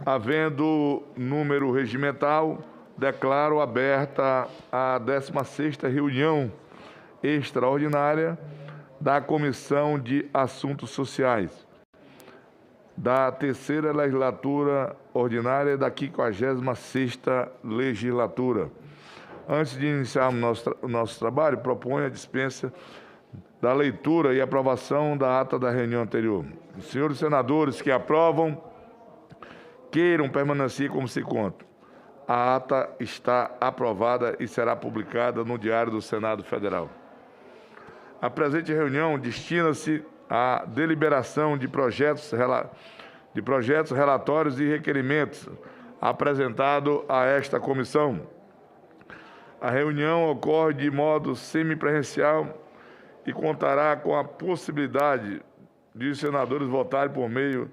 Havendo número regimental, declaro aberta a 16ª reunião extraordinária da Comissão de Assuntos Sociais da terceira legislatura ordinária da 56ª legislatura. Antes de iniciarmos o nosso trabalho, proponho a dispensa da leitura e aprovação da ata da reunião anterior. Os senhores senadores que aprovam, queiram permanecer como se conta. A ata está aprovada e será publicada no Diário do Senado Federal. A presente reunião destina-se à deliberação de projetos, relatórios e requerimentos apresentados a esta comissão. A reunião ocorre de modo semipresencial e contará com a possibilidade de os senadores votarem por meio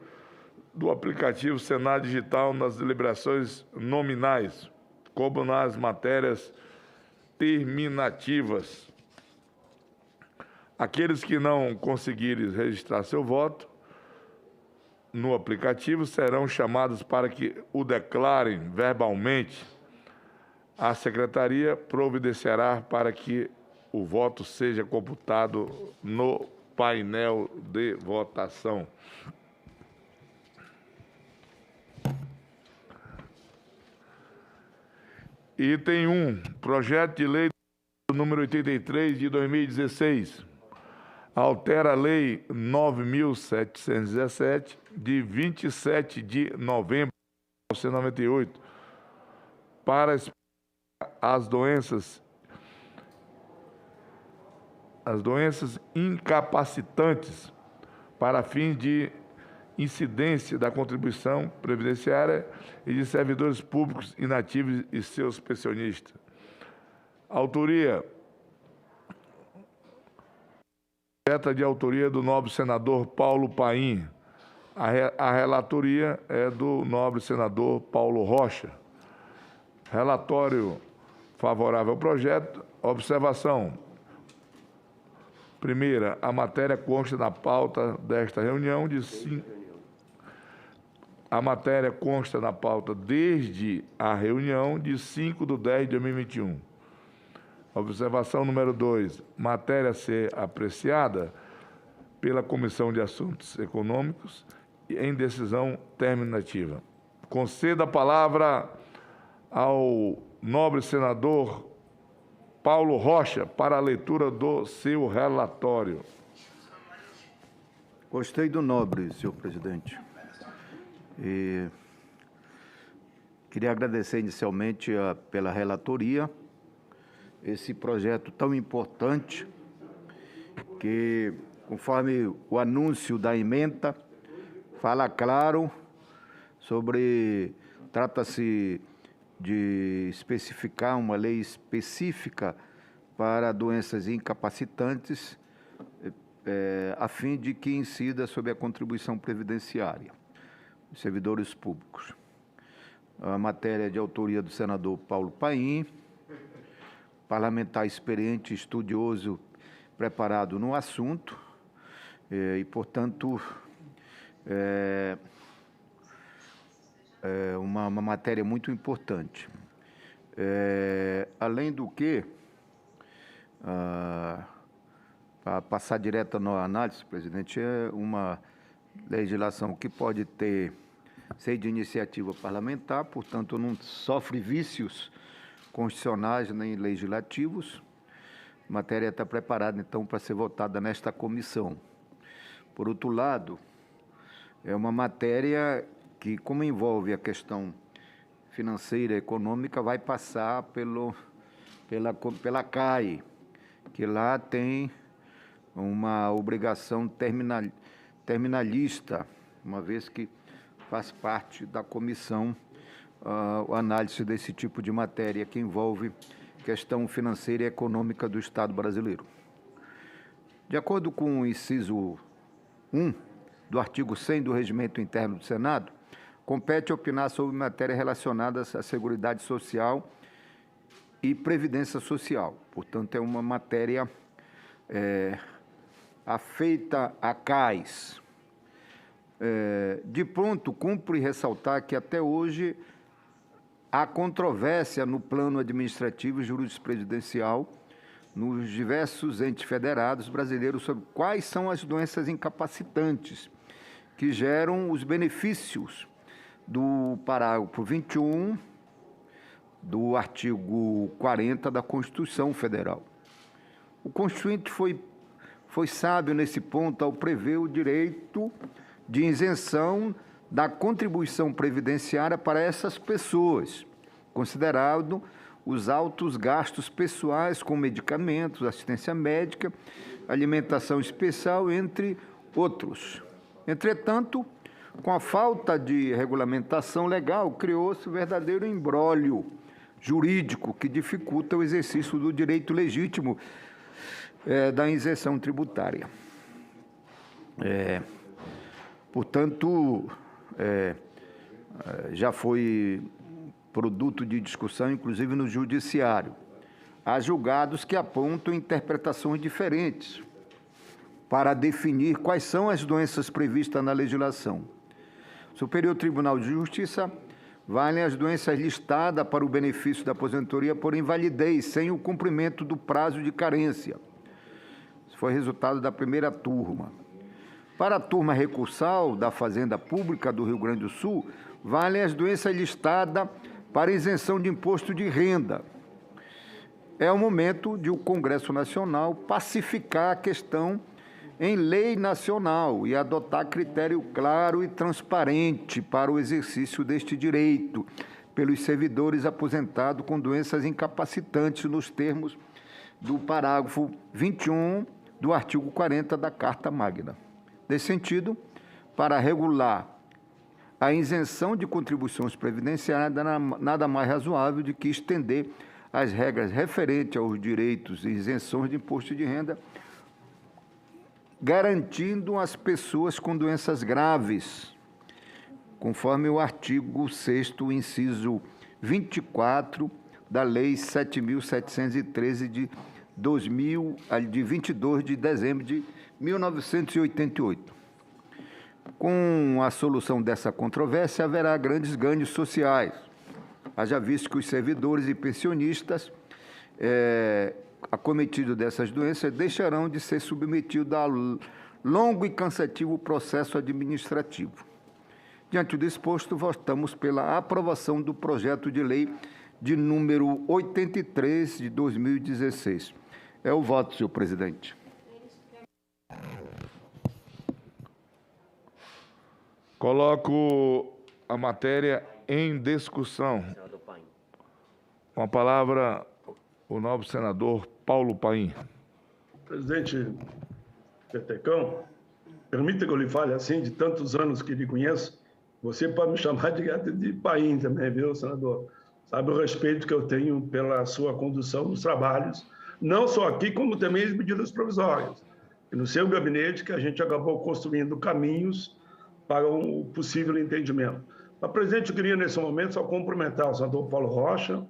do aplicativo Senado Digital nas deliberações nominais, como nas matérias terminativas. Aqueles que não conseguirem registrar seu voto no aplicativo serão chamados para que o declarem verbalmente. A Secretaria providenciará para que o voto seja computado no painel de votação. Item 1. Projeto de lei número 83 de 2016. Altera a Lei 9.717, de 27 de novembro de 1998, para as doenças incapacitantes para fins de incidência da contribuição previdenciária e de servidores públicos inativos e seus pensionistas. Autoria de autoria do nobre senador Paulo Paim. A relatoria é do nobre senador Paulo Rocha. Relatório favorável ao projeto. Observação. Primeira, a matéria consta na pauta desta reunião A matéria consta na pauta desde a reunião de 5/10/2021. Observação número 2. Matéria a ser apreciada pela Comissão de Assuntos Econômicos em decisão terminativa. Conceda a palavra ao nobre senador Paulo Rocha para a leitura do seu relatório. Gostei do nobre, senhor presidente. Queria agradecer inicialmente pela relatoria, esse projeto tão importante, que, conforme o anúncio da ementa, fala claro sobre... Trata-se de especificar uma lei específica para doenças incapacitantes, a fim de que incida sobre a contribuição previdenciária dos servidores públicos. A matéria de autoria do senador Paulo Paim, parlamentar experiente, estudioso, preparado no assunto, e, portanto, é uma matéria muito importante. Além do que, para passar direto na análise, presidente, é uma legislação que pode ser de iniciativa parlamentar, portanto, não sofre vícios constitucionais nem legislativos. A matéria está preparada, então, para ser votada nesta comissão. Por outro lado, é uma matéria que, como envolve a questão financeira e econômica, vai passar pela CAI, que lá tem uma obrigação terminalista, uma vez que faz parte da comissão a análise desse tipo de matéria que envolve questão financeira e econômica do Estado brasileiro. De acordo com o inciso 1 do artigo 100 do Regimento Interno do Senado, compete opinar sobre matérias relacionadas à Seguridade Social e Previdência Social. Portanto, é uma matéria afeita a CAIS. De pronto, cumpre ressaltar que até hoje há controvérsia no plano administrativo e jurisprudencial nos diversos entes federados brasileiros sobre quais são as doenças incapacitantes que geram os benefícios do parágrafo 21 do artigo 40 da Constituição Federal. O Constituinte foi sábio nesse ponto ao prever o direito de isenção da contribuição previdenciária para essas pessoas, considerado os altos gastos pessoais com medicamentos, assistência médica, alimentação especial, entre outros. Entretanto, com a falta de regulamentação legal, criou-se um verdadeiro imbróglio jurídico que dificulta o exercício do direito legítimo da isenção tributária. Portanto, já foi produto de discussão, inclusive no judiciário. Há julgados que apontam interpretações diferentes para definir quais são as doenças previstas na legislação. O Superior Tribunal de Justiça vale as doenças listadas para o benefício da aposentadoria por invalidez, sem o cumprimento do prazo de carência. Isso foi resultado da primeira turma. Para a turma recursal da Fazenda Pública do Rio Grande do Sul, valem as doenças listadas para isenção de imposto de renda. É o momento de o Congresso Nacional pacificar a questão em lei nacional e adotar critério claro e transparente para o exercício deste direito pelos servidores aposentados com doenças incapacitantes nos termos do parágrafo 21 do artigo 40 da Carta Magna. Nesse sentido, para regular a isenção de contribuições previdenciárias, nada mais razoável do que estender as regras referentes aos direitos e isenções de imposto de renda, garantindo às pessoas com doenças graves, conforme o artigo 6º, inciso 24 da Lei 7.713 de 22 de dezembro de 1988. Com a solução dessa controvérsia, haverá grandes ganhos sociais. Haja visto que os servidores e pensionistas acometidos dessas doenças deixarão de ser submetidos a longo e cansativo processo administrativo. Diante do exposto, votamos pela aprovação do projeto de lei de número 83 de 2016. É o voto, senhor presidente. Coloco a matéria em discussão. Com a palavra, o nobre senador Paulo Paim. Presidente Petecão, permita que eu lhe fale assim, de tantos anos que lhe conheço, você pode me chamar de Paim também, viu, senador? Sabe o respeito que eu tenho pela sua condução dos trabalhos, não só aqui, como também as medidas provisórias. E no seu gabinete, que a gente acabou construindo caminhos para um possível entendimento. Mas, presidente, eu queria, nesse momento, só cumprimentar o senador Paulo Rocha.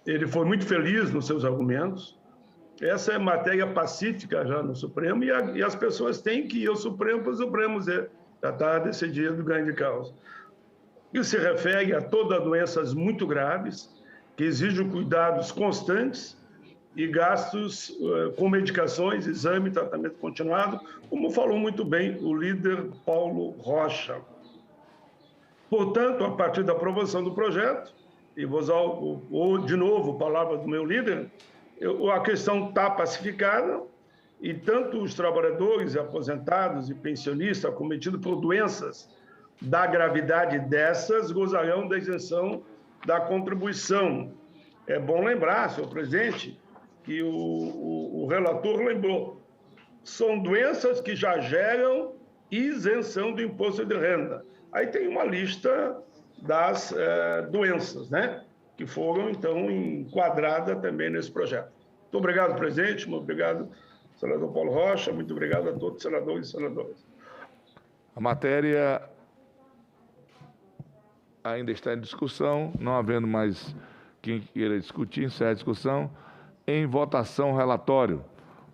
Ele foi muito feliz nos seus argumentos. Essa é matéria pacífica já no Supremo e as pessoas têm que ir ao Supremo para o Supremo dizer, já está decidido o ganho de causa. Isso se refere a todas doenças muito graves, que exigem cuidados constantes e gastos com medicações, exame, tratamento continuado, como falou muito bem o líder Paulo Rocha. Portanto, a partir da aprovação do projeto, e vou usar de novo a palavra do meu líder, a questão está pacificada e tanto os trabalhadores, aposentados e pensionistas acometidos por doenças da gravidade dessas gozarão da isenção da contribuição. É bom lembrar, senhor presidente, que o relator lembrou, são doenças que já geram isenção do imposto de renda. Aí tem uma lista das doenças, né, que foram, então, enquadradas também nesse projeto. Muito obrigado, presidente, muito obrigado, senador Paulo Rocha, muito obrigado a todos os senadores e senadoras. A matéria ainda está em discussão, não havendo mais quem queira discutir, encerra a discussão. Em votação, relatório.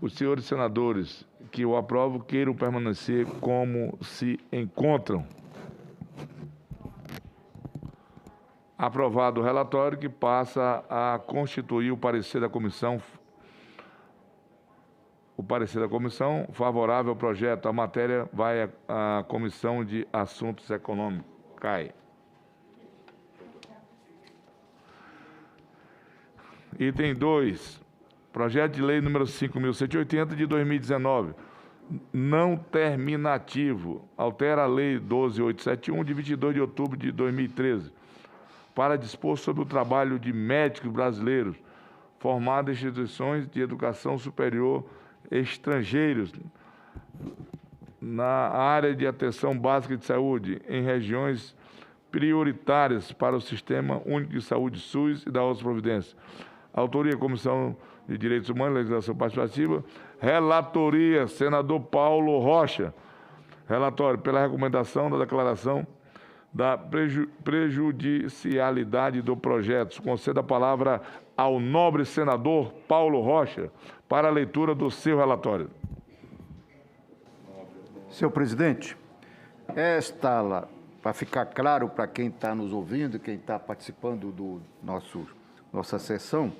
Os senhores senadores que o aprovam queiram permanecer como se encontram. Aprovado o relatório, que passa a constituir o parecer da comissão. O parecer da comissão favorável ao projeto. A matéria vai à Comissão de Assuntos Econômicos. Cai. Item 2. Projeto de lei número 5.180 de 2019. Não terminativo. Altera a lei 12.871 de 22 de outubro de 2013. Para dispor sobre o trabalho de médicos brasileiros formados em instituições de educação superior estrangeiros na área de atenção básica de saúde em regiões prioritárias para o Sistema Único de Saúde SUS e da outras providências. Autoria, Comissão de Direitos Humanos e Legislação Participativa. Relatoria, senador Paulo Rocha. Relatório pela recomendação da declaração da prejudicialidade do projeto. Concedo a palavra ao nobre senador Paulo Rocha para a leitura do seu relatório. Senhor presidente, para ficar claro para quem está nos ouvindo, quem está participando do nossa sessão,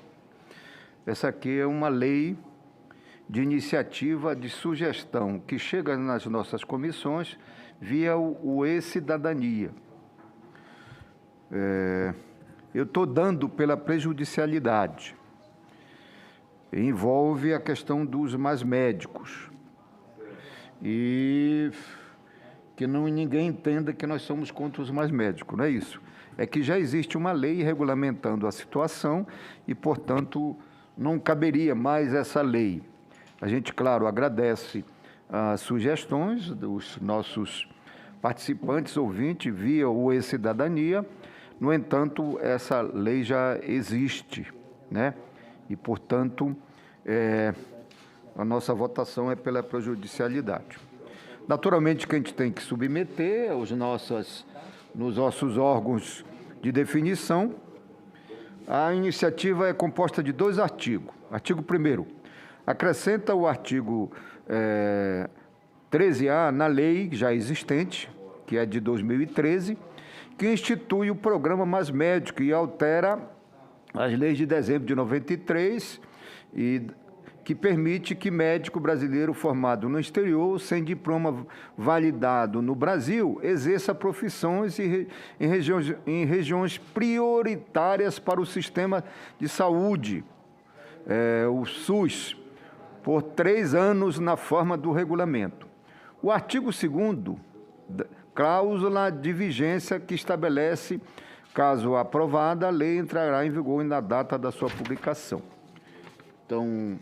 essa aqui é uma lei de iniciativa de sugestão que chega nas nossas comissões via o e-Cidadania. Eu estou dando pela prejudicialidade. Envolve a questão dos mais médicos. E que ninguém entenda que nós somos contra os mais médicos, não é isso. É que já existe uma lei regulamentando a situação e, portanto, não caberia mais essa lei. A gente, claro, agradece as sugestões dos nossos participantes, ouvintes, via o e-Cidadania. No entanto, essa lei já existe, né? E, portanto, a nossa votação é pela prejudicialidade. Naturalmente, que a gente tem que submeter nos nossos órgãos de definição. A iniciativa é composta de 2 artigos. Artigo 1º, acrescenta o artigo 13A na lei já existente, que é de 2013, que institui o programa Mais Médico e altera as leis de dezembro de 93 e que permite que médico brasileiro formado no exterior, sem diploma validado no Brasil, exerça profissões em regiões prioritárias para o sistema de saúde, o SUS, por 3 anos na forma do regulamento. O artigo 2º, cláusula de vigência que estabelece, caso aprovada, a lei entrará em vigor na data da sua publicação. Então,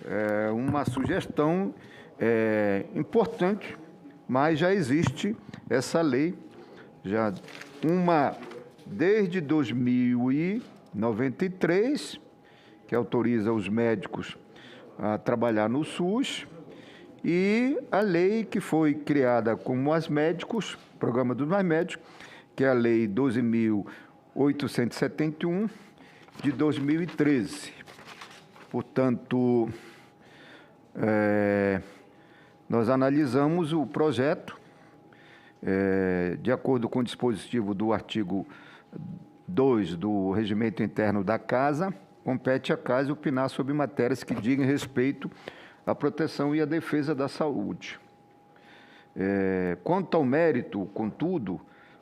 é uma sugestão importante, mas já existe essa lei, desde 2093, que autoriza os médicos a trabalhar no SUS, e a lei que foi criada como Mais Médicos, Programa dos Mais Médicos, que é a Lei 12.871, de 2013. Portanto, nós analisamos o projeto, de acordo com o dispositivo do artigo 2 do Regimento Interno da Casa, compete à Casa opinar sobre matérias que digam respeito à proteção e à defesa da saúde. Quanto ao mérito, contudo,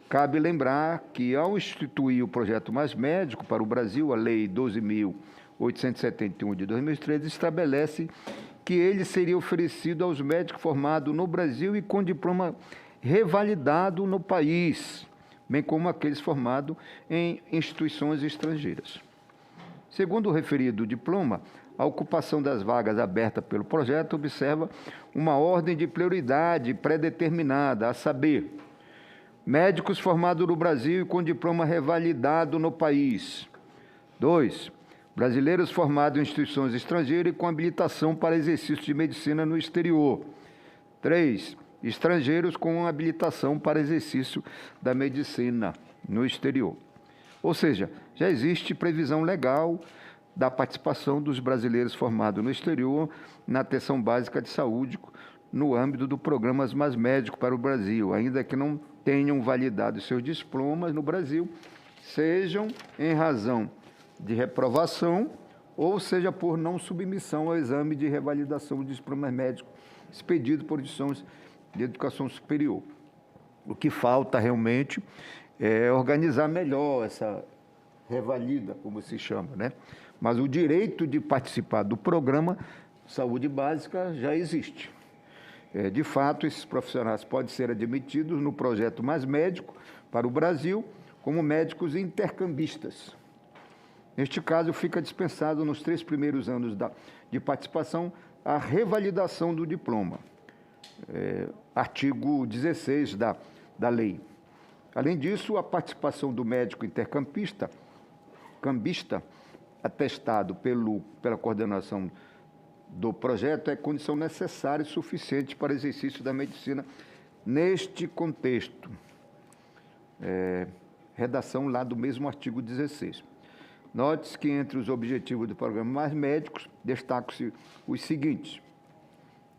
cabe lembrar que, ao instituir o projeto Mais Médico para o Brasil, a Lei 12.871 de 2013 estabelece que ele seria oferecido aos médicos formados no Brasil e com diploma revalidado no país, bem como aqueles formados em instituições estrangeiras. Segundo o referido diploma, a ocupação das vagas abertas pelo projeto observa uma ordem de prioridade pré-determinada, a saber, médicos formados no Brasil e com diploma revalidado no país. 2. Brasileiros formados em instituições estrangeiras e com habilitação para exercício de medicina no exterior. 3. Estrangeiros com habilitação para exercício da medicina no exterior. Ou seja, já existe previsão legal da participação dos brasileiros formados no exterior na atenção básica de saúde no âmbito do programa Mais Médico para o Brasil, ainda que não tenham validado seus diplomas no Brasil, sejam em razão de reprovação ou seja por não submissão ao exame de revalidação de diplomas médicos expedido por instituições de educação superior. O que falta realmente é organizar melhor essa revalida, como se chama, né? Mas o direito de participar do programa Saúde Básica já existe. De fato, esses profissionais podem ser admitidos no projeto Mais Médico para o Brasil como médicos intercambistas. Neste caso, fica dispensado nos 3 primeiros anos de participação a revalidação do diploma. Artigo 16 da lei. Além disso, a participação do médico intercambista, atestado pela coordenação do projeto, é condição necessária e suficiente para exercício da medicina neste contexto. Redação lá do mesmo artigo 16. Note-se que entre os objetivos do programa Mais Médicos destacam-se os seguintes,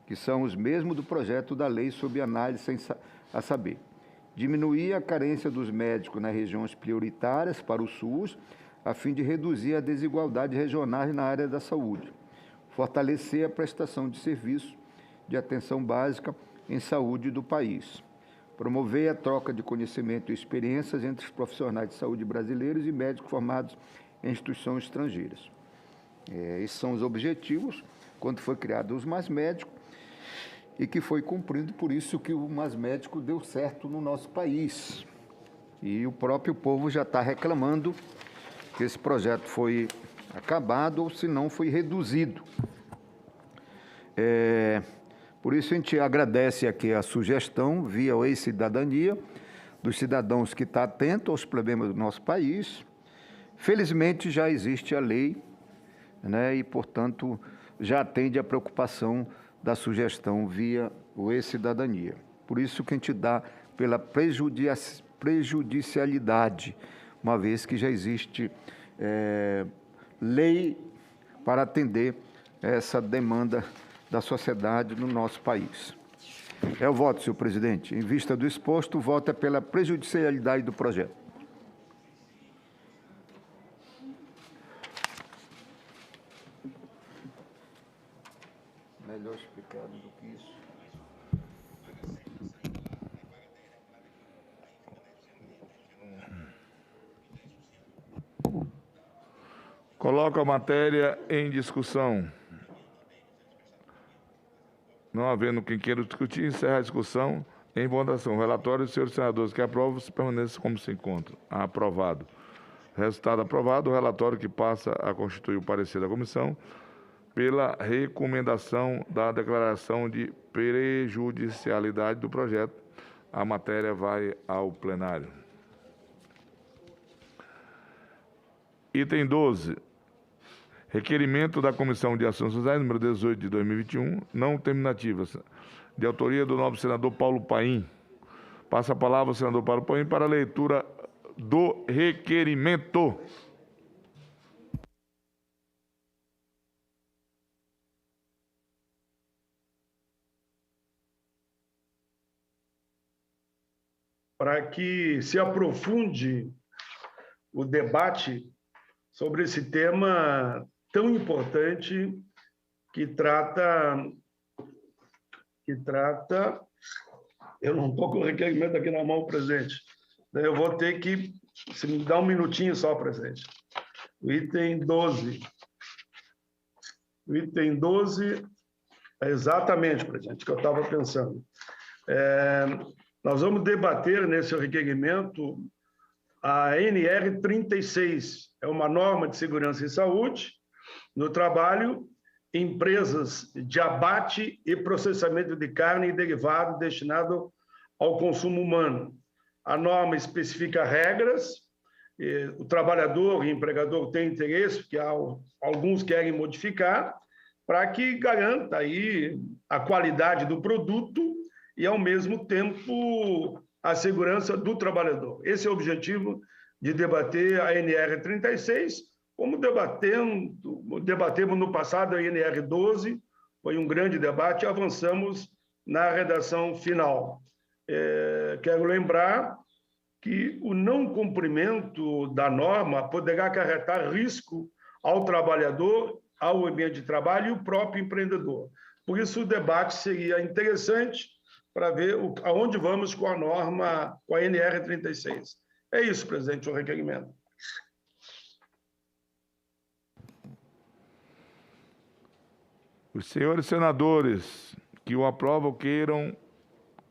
que são os mesmos do projeto da lei sob análise, a saber, diminuir a carência dos médicos nas regiões prioritárias para o SUS, a fim de reduzir a desigualdade regional na área da saúde, fortalecer a prestação de serviços de atenção básica em saúde do país, promover a troca de conhecimento e experiências entre os profissionais de saúde brasileiros e médicos formados em instituições estrangeiras. Esses são os objetivos quando foi criado os Mais Médicos e que foi cumprido, por isso que o Mais Médico deu certo no nosso país. E o próprio povo já está reclamando que esse projeto foi acabado ou, se não, foi reduzido. Por isso, a gente agradece aqui a sugestão, via o E-Cidadania, dos cidadãos que estão atentos aos problemas do nosso país. Felizmente, já existe a lei, né, e, portanto, já atende a preocupação da sugestão via o E-Cidadania. Por isso que a gente dá pela prejudicialidade, uma vez que já existe lei para atender essa demanda da sociedade no nosso país. É o voto, senhor presidente. Em vista do exposto, o voto é pela prejudicialidade do projeto. Melhor explicado do que isso. Coloco a matéria em discussão. Não havendo quem queira discutir, encerra a discussão. Em votação, o relatório dos senhores senadores que aprovam se permaneça como se encontra. Aprovado. Resultado aprovado, o relatório que passa a constituir o parecer da comissão pela recomendação da declaração de prejudicialidade do projeto. A matéria vai ao plenário. Item 12. Requerimento da Comissão de Ações Sociais, número 18 de 2021, não terminativas, de autoria do nobre senador Paulo Paim. Passa a palavra ao senador Paulo Paim para a leitura do requerimento. Para que se aprofunde o debate sobre esse tema tão importante que trata... Eu não estou com o requerimento aqui na mão, presidente. Eu vou ter que... Se me dá um minutinho só, presidente. O item 12. O item 12 é exatamente, presidente, o que eu estava pensando. Nós vamos debater nesse requerimento a NR 36, é uma norma de segurança e saúde no trabalho, empresas de abate e processamento de carne e derivado destinado ao consumo humano. A norma especifica regras, o trabalhador e o empregador têm interesse, porque alguns querem modificar, para que garanta aí a qualidade do produto e, ao mesmo tempo, a segurança do trabalhador. Esse é o objetivo de debater a NR 36, como debatemos no passado a INR 12, foi um grande debate, e avançamos na redação final. Quero lembrar que o não cumprimento da norma poderá acarretar risco ao trabalhador, ao ambiente de trabalho e ao próprio empreendedor. Por isso, o debate seria interessante para ver aonde vamos com a norma, com a NR 36. É isso, presidente, o requerimento. Os senhores senadores que o aprovam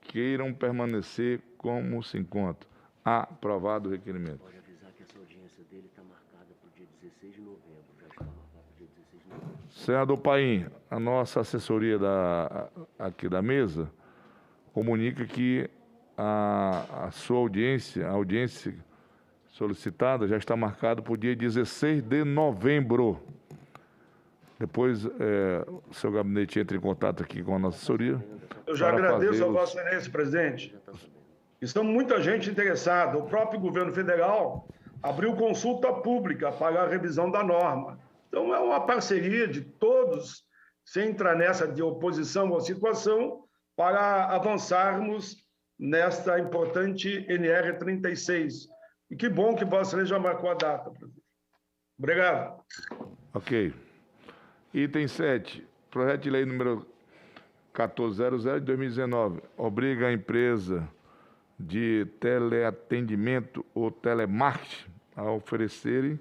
queiram permanecer como se encontram. Aprovado o requerimento. Pode avisar que essa audiência dele está marcada para o dia 16 de novembro. Já está marcada para o dia 16 de novembro. Senador Paim, a nossa assessoria aqui da mesa comunica que a sua audiência, a audiência solicitada já está marcada para o dia 16 de novembro. Depois, o seu gabinete entra em contato aqui com a nossa assessoria. Eu já agradeço a Vossa Excelência, presidente. Estamos muita gente interessada. O próprio governo federal abriu consulta pública para a revisão da norma. Então, é uma parceria de todos, sem entrar nessa de oposição à situação, para avançarmos nesta importante NR 36. E que bom que Vossa Excelência já marcou a data, presidente. Obrigado. Ok. Item 7. Projeto de lei número 1400 de 2019 obriga a empresa de teleatendimento ou telemarketing a oferecerem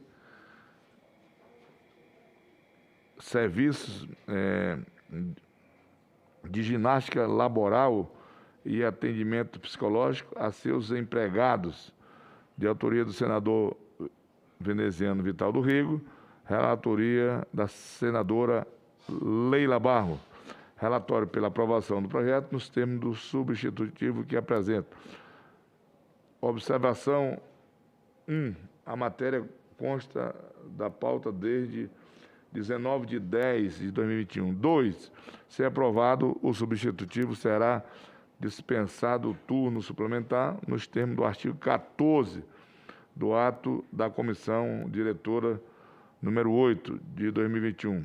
serviços de ginástica laboral e atendimento psicológico a seus empregados, de autoria do senador veneziano Vital do Rego, relatoria da senadora Leila Barros. Relatório pela aprovação do projeto nos termos do substitutivo que apresenta. Observação 1. A matéria consta da pauta desde 19 de 10 de 2021. 2. Se aprovado, o substitutivo será dispensado o turno suplementar nos termos do artigo 14 do ato da comissão diretora número 8 de 2021.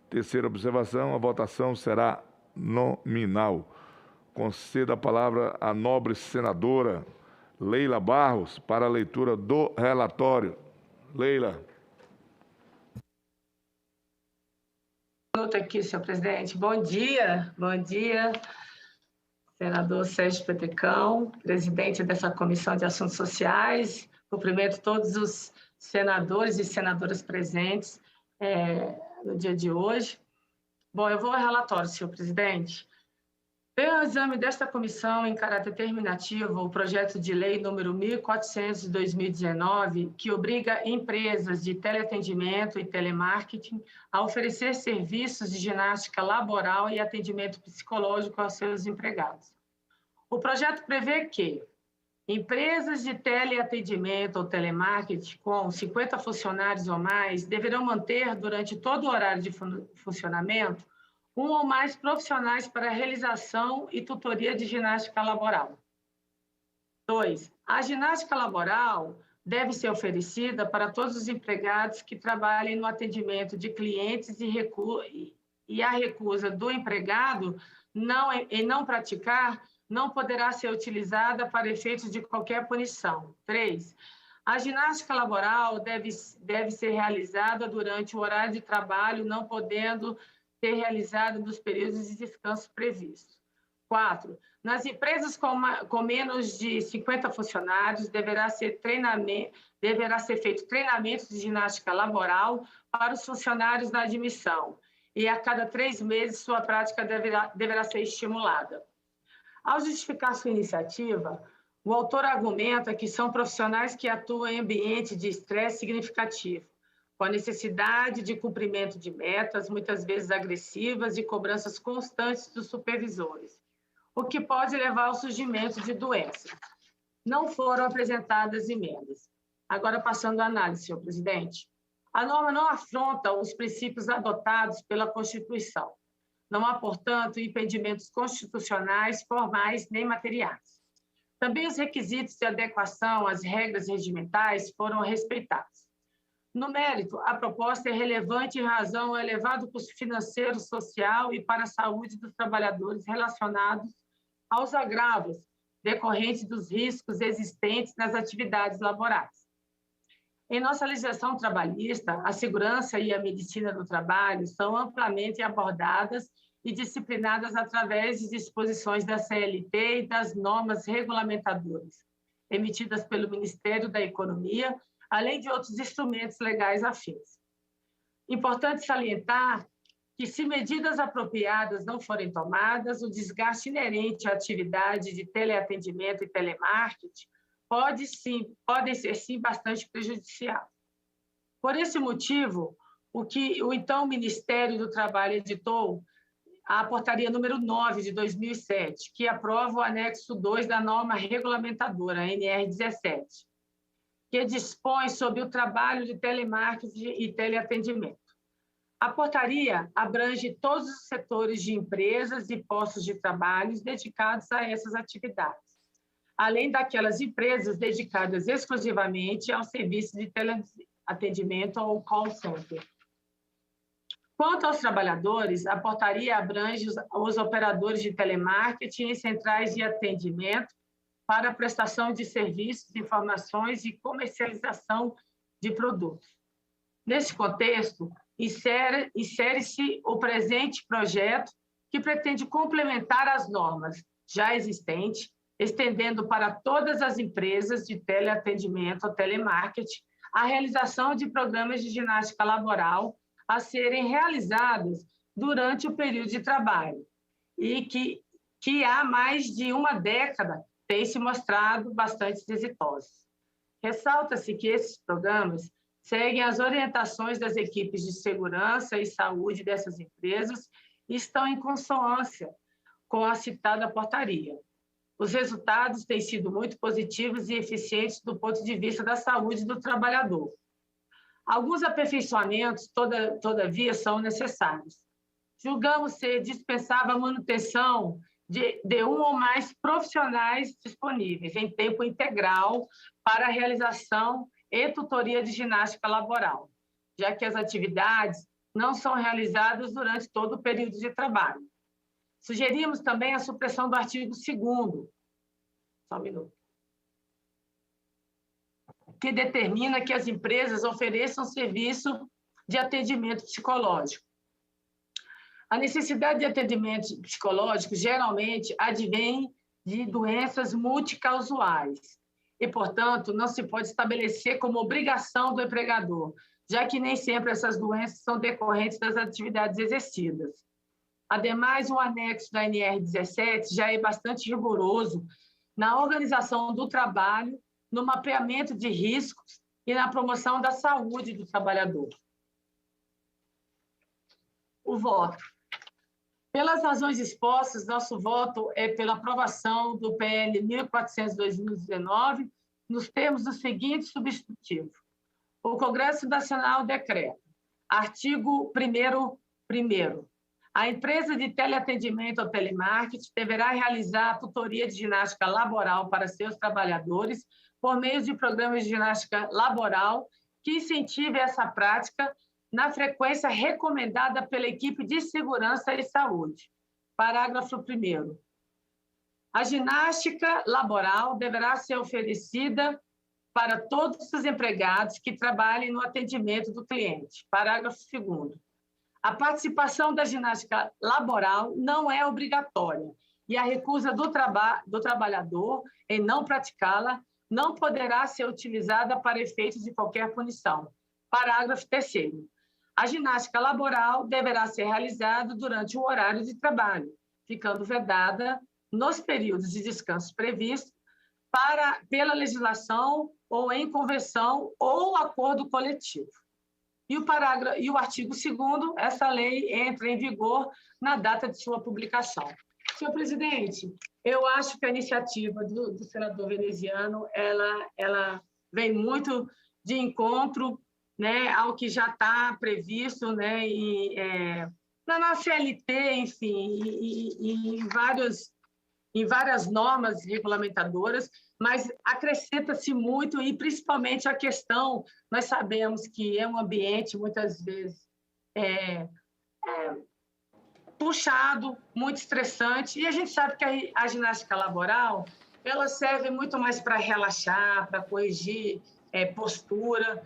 Terceira observação, a votação será nominal. Concedo a palavra à nobre senadora Leila Barros para a leitura do relatório. Leila. Minuto aqui, senhor presidente. Bom dia, senador Sérgio Petecão, presidente dessa Comissão de Assuntos Sociais. Cumprimento todos os senadores e senadoras presentes no dia de hoje. Bom, eu vou ao relatório, senhor presidente. Veio ao exame desta comissão, em caráter terminativo, o projeto de lei número 1400 de 2019, que obriga empresas de teleatendimento e telemarketing a oferecer serviços de ginástica laboral e atendimento psicológico aos seus empregados. O projeto prevê que empresas de teleatendimento ou telemarketing com 50 funcionários ou mais deverão manter, durante todo o horário de funcionamento, um ou mais profissionais para a realização e tutoria de ginástica laboral. 2. A ginástica laboral deve ser oferecida para todos os empregados que trabalhem no atendimento de clientes e a recusa do empregado em não praticar não poderá ser utilizada para efeitos de qualquer punição. 3. A ginástica laboral deve ser realizada durante o horário de trabalho, não podendo ser realizada nos períodos de descanso previstos. 4. Nas empresas com menos de 50 funcionários, deverá ser feito treinamento de ginástica laboral para os funcionários na admissão, e a cada 3 meses sua prática deverá ser estimulada. Ao justificar sua iniciativa, o autor argumenta que são profissionais que atuam em ambiente de estresse significativo, com a necessidade de cumprimento de metas, muitas vezes agressivas, e cobranças constantes dos supervisores, o que pode levar ao surgimento de doenças. Não foram apresentadas emendas. Agora, passando à análise, senhor presidente. A norma não afronta os princípios adotados pela Constituição. Não há, portanto, impedimentos constitucionais, formais nem materiais. Também os requisitos de adequação às regras regimentais foram respeitados. No mérito, a proposta é relevante em razão ao elevado custo financeiro, social e para a saúde dos trabalhadores relacionados aos agravos decorrentes dos riscos existentes nas atividades laborais. Em nossa legislação trabalhista, a segurança e a medicina do trabalho são amplamente abordadas e disciplinadas através de disposições da CLT e das normas regulamentadoras, emitidas pelo Ministério da Economia, além de outros instrumentos legais afins. Importante salientar que, se medidas apropriadas não forem tomadas, o desgaste inerente à atividade de teleatendimento e telemarketing podem ser, sim, bastante prejudicial. Por esse motivo, o então Ministério do Trabalho editou a portaria número 9 de 2007, que aprova o anexo 2 da norma regulamentadora, NR17, que dispõe sobre o trabalho de telemarketing e teleatendimento. A portaria abrange todos os setores de empresas e postos de trabalho dedicados a essas atividades, além daquelas empresas dedicadas exclusivamente ao serviço de teleatendimento ou call center. Quanto aos trabalhadores, a portaria abrange os operadores de telemarketing e centrais de atendimento para a prestação de serviços, informações e comercialização de produtos. Nesse contexto, insere-se o presente projeto, que pretende complementar as normas já existentes, estendendo para todas as empresas de teleatendimento ou telemarketing a realização de programas de ginástica laboral a serem realizados durante o período de trabalho e que há mais de uma década têm se mostrado bastante exitosos. Ressalta-se que esses programas seguem as orientações das equipes de segurança e saúde dessas empresas e estão em consonância com a citada portaria. Os resultados têm sido muito positivos e eficientes do ponto de vista da saúde do trabalhador. Alguns aperfeiçoamentos, todavia, são necessários. Julgamos ser dispensável a manutenção de um ou mais profissionais disponíveis em tempo integral para a realização e tutoria de ginástica laboral, já que as atividades não são realizadas durante todo o período de trabalho. Sugerimos também a supressão do artigo 2º, só um minuto, que determina que as empresas ofereçam serviço de atendimento psicológico. A necessidade de atendimento psicológico geralmente advém de doenças multicausais e, portanto, não se pode estabelecer como obrigação do empregador, já que nem sempre essas doenças são decorrentes das atividades exercidas. Ademais, o anexo da NR17 já é bastante rigoroso na organização do trabalho, no mapeamento de riscos e na promoção da saúde do trabalhador. O voto. Pelas razões expostas, nosso voto é pela aprovação do PL 1400/2019, nos termos do seguinte substitutivo. O Congresso Nacional decreta, artigo 1º, a empresa de teleatendimento ou telemarketing deverá realizar a tutoria de ginástica laboral para seus trabalhadores por meio de programas de ginástica laboral que incentive essa prática na frequência recomendada pela equipe de segurança e saúde. Parágrafo 1º. A ginástica laboral deverá ser oferecida para todos os empregados que trabalhem no atendimento do cliente. Parágrafo 2º. A participação da ginástica laboral não é obrigatória e a recusa do trabalhador em não praticá-la não poderá ser utilizada para efeitos de qualquer punição. Parágrafo 3º. A ginástica laboral deverá ser realizada durante o horário de trabalho, ficando vedada nos períodos de descanso previstos pela legislação ou em convenção ou acordo coletivo. E o artigo 2º, essa lei entra em vigor na data de sua publicação. Senhor presidente, eu acho que a iniciativa do senador veneziano, ela vem muito de encontro, né, ao que já está previsto, né, na CLT, enfim, em várias normas regulamentadoras, mas acrescenta-se muito, e principalmente a questão, nós sabemos que é um ambiente, muitas vezes, puxado, muito estressante, e a gente sabe que a ginástica laboral, ela serve muito mais para relaxar, para corrigir postura.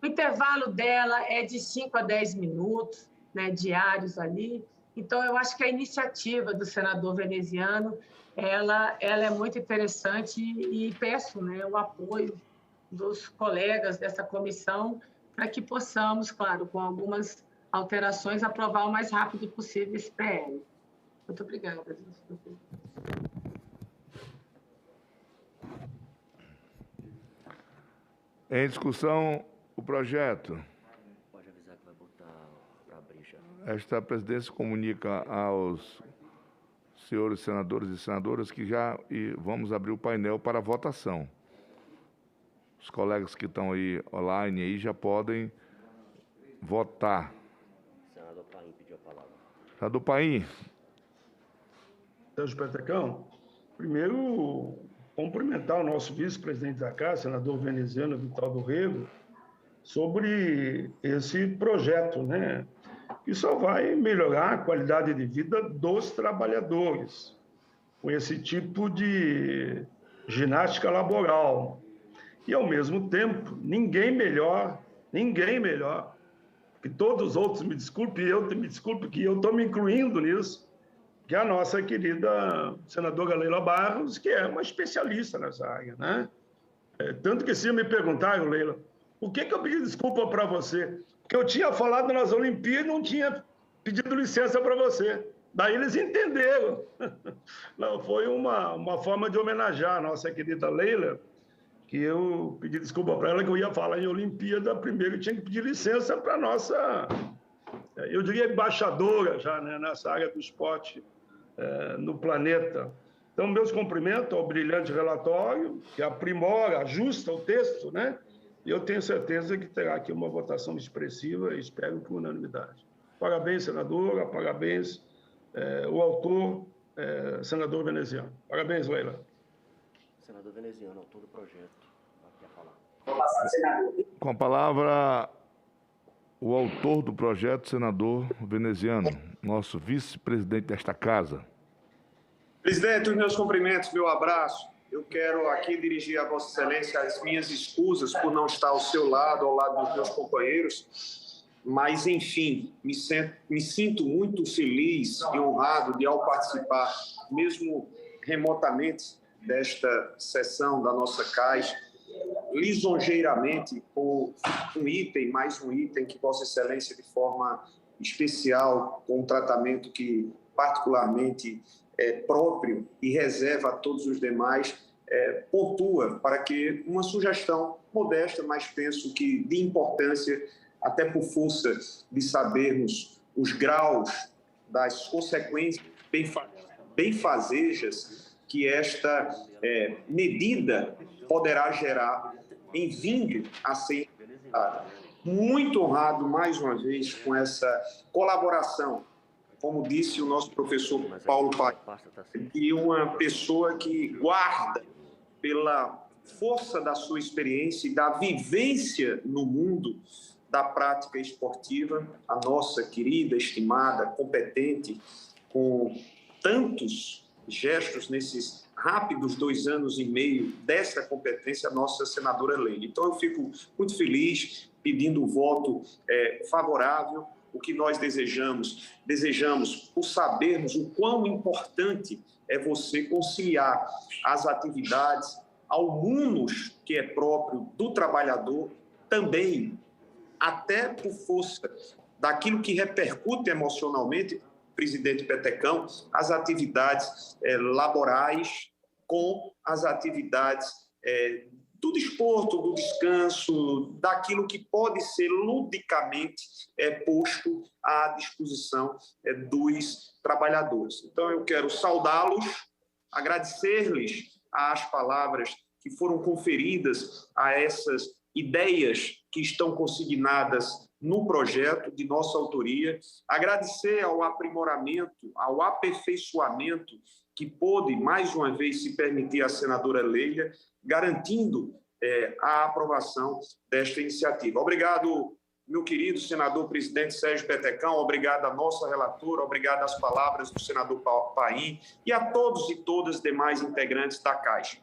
O intervalo dela é de 5 a 10 minutos, né, diários ali. Então, eu acho que a iniciativa do senador veneziano, ela é muito interessante, e peço, né, o apoio dos colegas dessa comissão para que possamos, claro, com algumas alterações, aprovar o mais rápido possível esse PL. Muito obrigada. Em discussão, o projeto. Pode avisar que vai botar para abrir já. Esta presidência comunica aos senhores senadores e senadoras que vamos abrir o painel para votação. Os colegas que estão aí online aí já podem votar. Senador Paim pediu a palavra. Senador Paim. Sérgio Petecão, primeiro, cumprimentar o nosso vice-presidente da Casa, senador veneziano Vital do Rego, sobre esse projeto, né? Que só vai melhorar a qualidade de vida dos trabalhadores com esse tipo de ginástica laboral. E, ao mesmo tempo, ninguém melhor que todos os outros, me desculpe que eu estou me incluindo nisso, que é a nossa querida senadora Leila Barros, que é uma especialista nessa área, né? Tanto que se me perguntaram, Leila, por que eu pedi desculpa para você? Porque eu tinha falado nas Olimpíadas e não tinha pedido licença para você. Daí eles entenderam. Não, foi uma forma de homenagear a nossa querida Leila, que eu pedi desculpa para ela, que eu ia falar em Olimpíada, primeiro eu tinha que pedir licença para a nossa, eu diria, embaixadora já, né, nessa área do esporte no planeta. Então, meus cumprimentos ao brilhante relatório, que aprimora, ajusta o texto, né? E eu tenho certeza que terá aqui uma votação expressiva e espero que unanimidade. Parabéns, senadora, parabéns, o autor, senador veneziano. Parabéns, Leila. Senador veneziano, autor do projeto. Quer falar? Com a palavra, o autor do projeto, senador veneziano, nosso vice-presidente desta casa. Presidente, os meus cumprimentos, meu abraço. Eu quero aqui dirigir a Vossa Excelência as minhas escusas por não estar ao seu lado, ao lado dos meus companheiros, mas, enfim, me sinto muito feliz e honrado de, ao participar, mesmo remotamente, desta sessão da nossa CAIS, lisonjeiramente por mais um item que Vossa Excelência, de forma especial, com um tratamento que particularmente é próprio e reserva a todos os demais, pontua para que uma sugestão modesta, mas penso que de importância, até por força de sabermos os graus das consequências benfazejas que esta medida poderá gerar em vindo a ser implementada. Muito honrado, mais uma vez, com essa colaboração, como disse o nosso professor Paulo Paim, de uma pessoa que guarda pela força da sua experiência e da vivência no mundo da prática esportiva, a nossa querida, estimada, competente, com tantos gestos nesses rápidos 2 anos e meio dessa competência, a nossa senadora Leila. Então, eu fico muito feliz, pedindo o voto favorável. O que nós desejamos por sabermos o quão importante é você conciliar as atividades ao munus que é próprio do trabalhador, também até por força daquilo que repercute emocionalmente, presidente Petecão, as atividades laborais com as atividades do desporto, do descanso, daquilo que pode ser ludicamente posto à disposição dos trabalhadores. Então, eu quero saudá-los, agradecer-lhes as palavras que foram conferidas a essas ideias que estão consignadas no projeto de nossa autoria, agradecer ao aprimoramento, ao aperfeiçoamento que pôde, mais uma vez, se permitir a senadora Leila, garantindo a aprovação desta iniciativa. Obrigado, meu querido senador presidente Sérgio Petecão, obrigado à nossa relatora, obrigado às palavras do senador Paim e a todos e todas as demais integrantes da Caixa.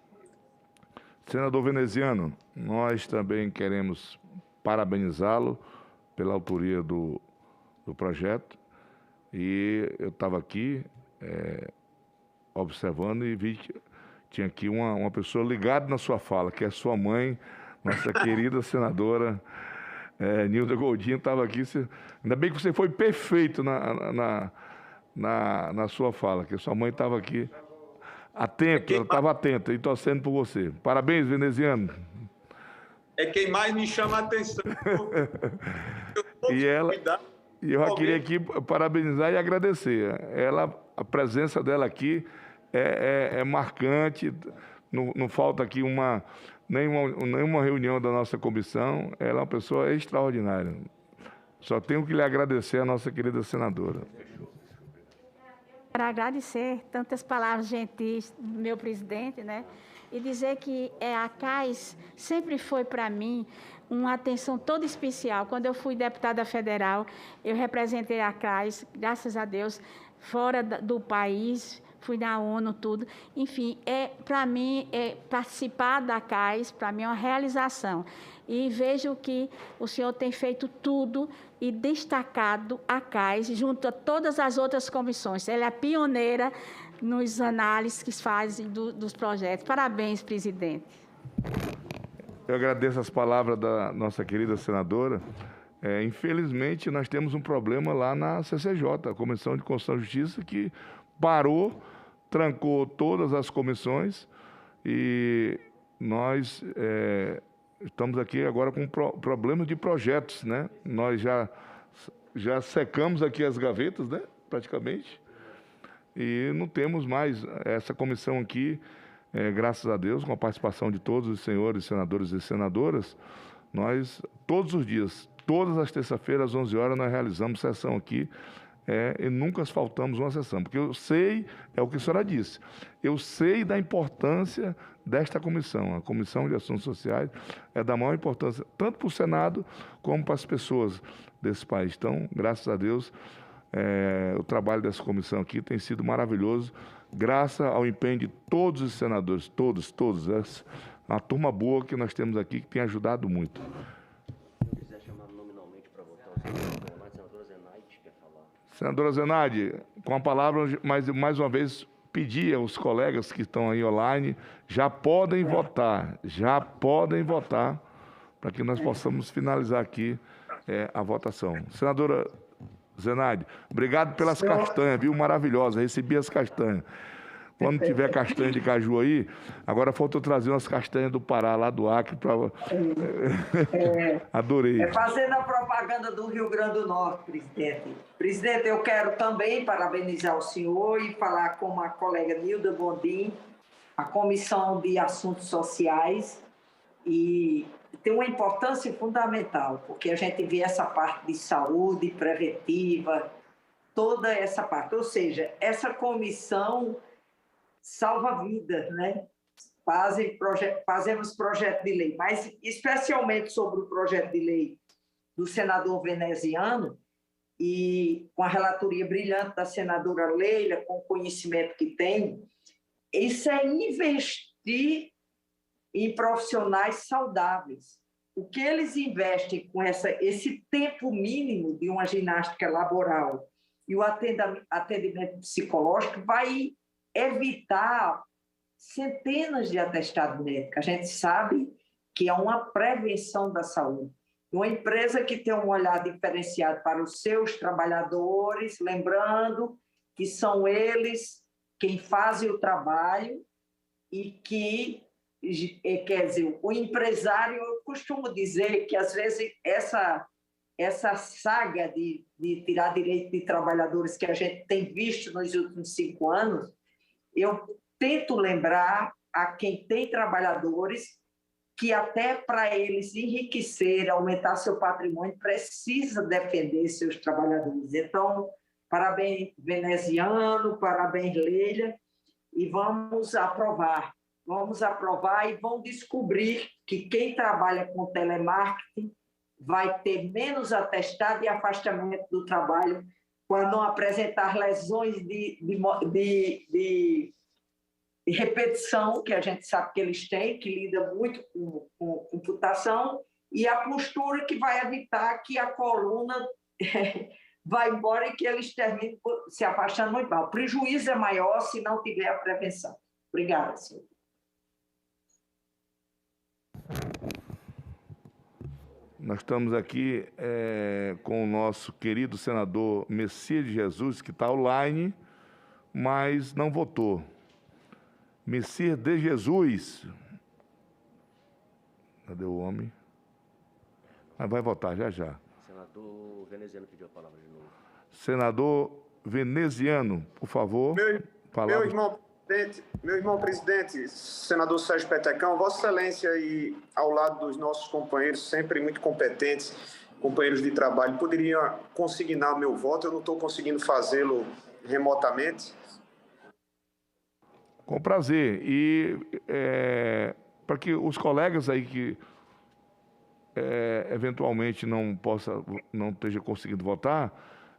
Senador veneziano, nós também queremos parabenizá-lo pela autoria do projeto, e eu estava aqui observando e vi que tinha aqui uma pessoa ligada na sua fala, que é sua mãe, nossa querida senadora Nilda Goldinho, estava aqui. Ainda bem que você foi perfeito na sua fala, que sua mãe estava aqui atenta, ela estava atenta e torcendo por você. Parabéns, veneziano. É quem mais me chama a atenção. E eu queria aqui parabenizar e agradecer. A presença dela aqui é marcante, não falta aqui nenhuma reunião da nossa comissão. Ela é uma pessoa extraordinária. Só tenho que lhe agradecer a nossa querida senadora. Para agradecer tantas palavras gentis do meu presidente, né? E dizer que a CAIS sempre foi para mim uma atenção toda especial. Quando eu fui deputada federal, eu representei a CAIS, graças a Deus, fora do país, fui na ONU, tudo. Enfim, para mim, participar da CAIS, para mim é uma realização. E vejo que o senhor tem feito tudo e destacado a CAIS junto a todas as outras comissões. Ela é pioneira nos análises que fazem dos projetos. Parabéns, presidente. Eu agradeço as palavras da nossa querida senadora. Infelizmente, nós temos um problema lá na CCJ, a Comissão de Constituição e Justiça, que parou, trancou todas as comissões, e nós estamos aqui agora com problemas de projetos, né? Nós já secamos aqui as gavetas, né? Praticamente, e não temos mais essa comissão aqui, graças a Deus, com a participação de todos os senhores senadores e senadoras. Nós, todos os dias, todas as terças-feiras, às 11 horas, nós realizamos sessão aqui, e nunca faltamos uma sessão, porque eu sei, é o que a senhora disse, eu sei da importância desta comissão. A Comissão de Assuntos Sociais é da maior importância, tanto para o Senado, como para as pessoas desse país. Então, graças a Deus, o trabalho dessa comissão aqui tem sido maravilhoso, graças ao empenho de todos os senadores, todos, uma turma boa que nós temos aqui, que tem ajudado muito. Se eu quiser chamar nominalmente para votar o senadora Zenaide quer falar. Senadora Zenaide, com a palavra, mais uma vez, pedir aos colegas que estão aí online, já podem votar, para que nós possamos finalizar aqui a votação. Senadora Zenaide, obrigado pelas castanhas, viu? Maravilhosa, recebi as castanhas. Quando tiver castanha de caju aí, agora falta eu trazer umas castanhas do Pará, lá do Acre, para... Adorei. Fazendo a propaganda do Rio Grande do Norte, presidente. Presidente, eu quero também parabenizar o senhor e falar com a colega Nilda Gondim, a Comissão de Assuntos Sociais, e tem uma importância fundamental, porque a gente vê essa parte de saúde preventiva, toda essa parte. Ou seja, essa comissão salva vidas, né? Fazemos projeto de lei, mas especialmente sobre o projeto de lei do senador veneziano, e com a relatoria brilhante da senadora Leila, com o conhecimento que tem, isso é investir em profissionais saudáveis. O que eles investem com esse tempo mínimo de uma ginástica laboral e o atendimento psicológico vai evitar centenas de atestados médicos. A gente sabe que é uma prevenção da saúde. Uma empresa que tem um olhar diferenciado para os seus trabalhadores, lembrando que são eles quem fazem o trabalho e que, quer dizer, o empresário, eu costumo dizer que, às vezes, essa saga de tirar direito de trabalhadores que a gente tem visto nos últimos 5 anos, eu tento lembrar a quem tem trabalhadores que até para eles enriquecer, aumentar seu patrimônio, precisa defender seus trabalhadores. Então, parabéns, veneziano, parabéns, Leila. e vamos aprovar. Vamos aprovar e vão descobrir que quem trabalha com telemarketing vai ter menos atestado e afastamento do trabalho quando não apresentar lesões de repetição, que a gente sabe que eles têm, que lida muito com computação, e a postura que vai evitar que a coluna vá embora e que eles terminem se afastando muito mal. O prejuízo é maior se não tiver a prevenção. Obrigada, senhor. Nós estamos aqui com o nosso querido senador Messias de Jesus, que está online, mas não votou. Messias de Jesus. Cadê o homem? Mas vai votar já já. Senador Veneziano pediu a palavra de novo. Senador Veneziano, por favor. Meu irmão presidente, senador Sérgio Petecão, Vossa Excelência aí ao lado dos nossos companheiros, sempre muito competentes, companheiros de trabalho, poderia consignar o meu voto? Eu não estou conseguindo fazê-lo remotamente. Com prazer. E para que os colegas aí que eventualmente não esteja conseguindo votar,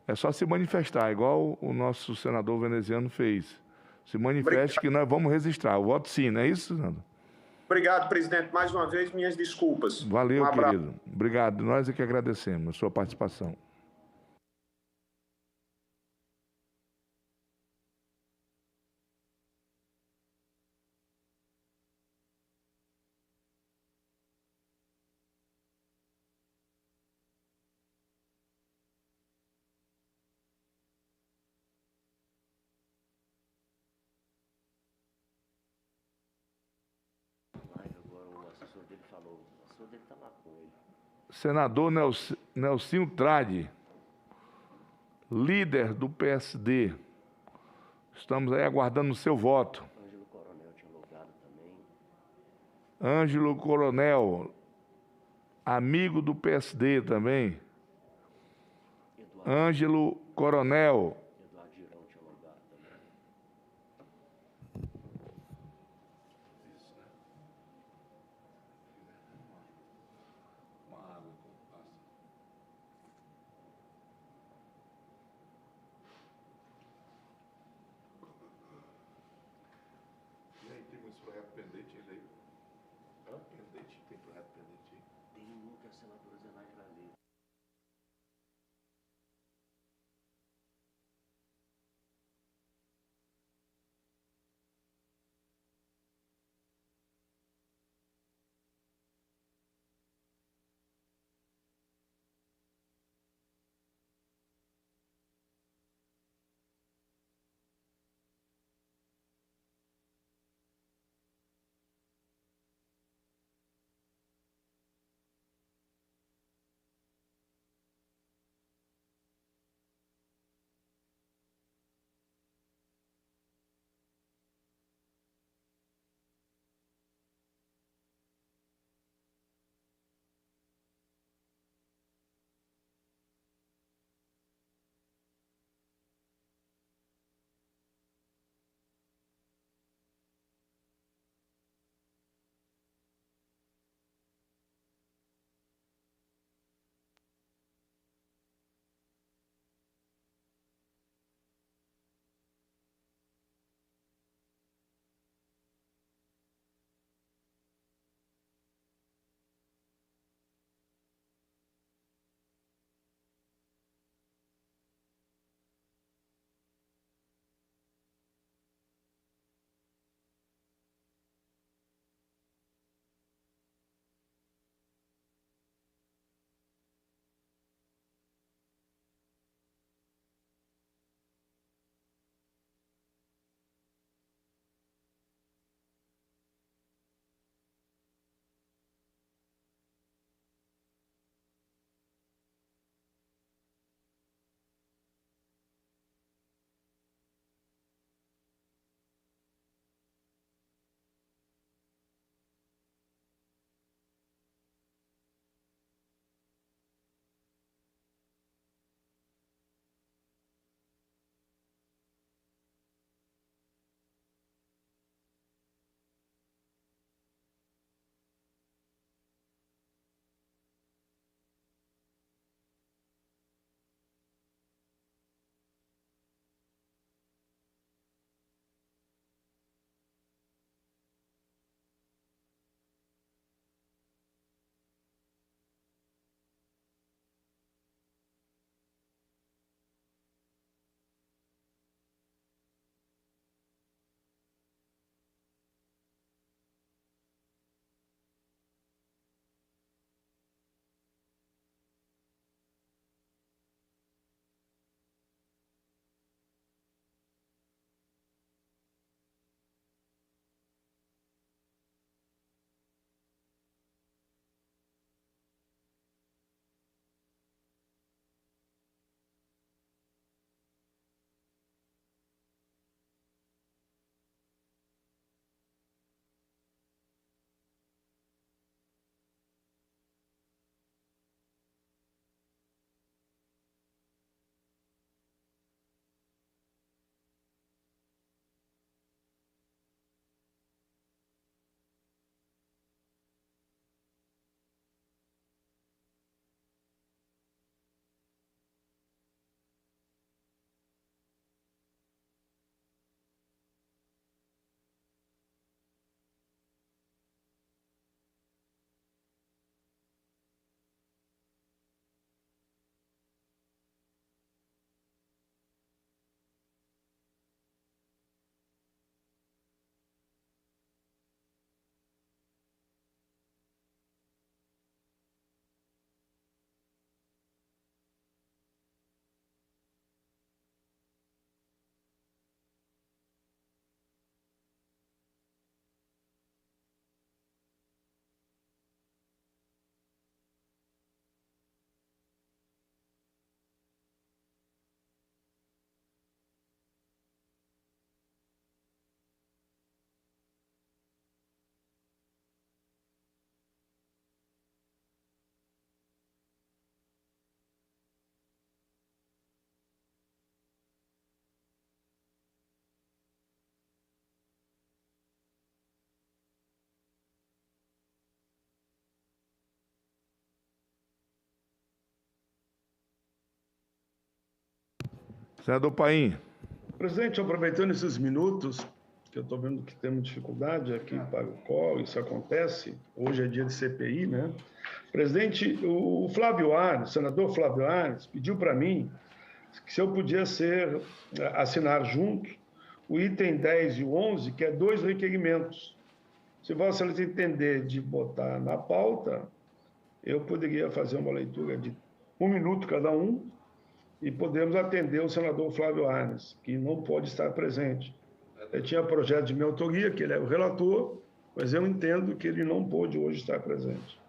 é só se manifestar, igual o nosso senador veneziano fez. Se manifeste que nós vamos registrar. O voto sim, não é isso, senador? Obrigado, presidente. Mais uma vez, minhas desculpas. Valeu, querido. Obrigado. Nós é que agradecemos a sua participação. O assessor dele está lá com ele. Senador Nelsinho Trade, líder do PSD. Estamos aí aguardando o seu voto. Ângelo Coronel tinha logado também. Ângelo Coronel, amigo do PSD também. Ângelo Coronel. Eduardo Girão tinha logado também. E aí, tem muitos projetos pendentes aí? Pendente? Tem projeto pendente aí? Tem um que a senadora Zenaide vai ler. Senador Paim. Presidente, aproveitando esses minutos, que eu estou vendo que temos dificuldade aqui para o colo, isso acontece, hoje é dia de CPI, né? Presidente, o Flávio Arnes, o senador Flávio Arnes, pediu para mim que se eu podia assinar junto o item 10 e o 11, que é 2 requerimentos. Se Vossa Excelência entender de botar na pauta, eu poderia fazer uma leitura de 1 minuto cada um e podemos atender o senador Flávio Arnes, que não pode estar presente. Eu tinha projeto de minha autoria, que ele é o relator, mas eu entendo que ele não pôde hoje estar presente.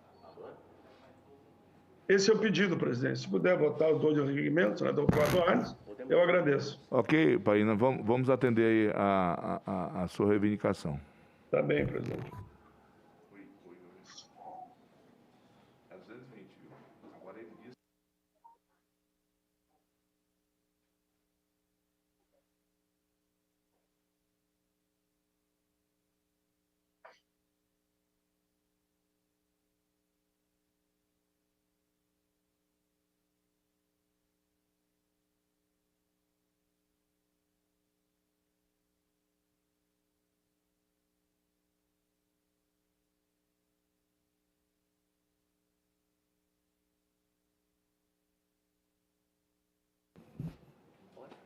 Esse é o pedido, presidente. Se puder votar os 2 requerimentos, senador Flávio Arnes, eu agradeço. Ok, Paim, vamos atender aí a sua reivindicação. Tá bem, presidente.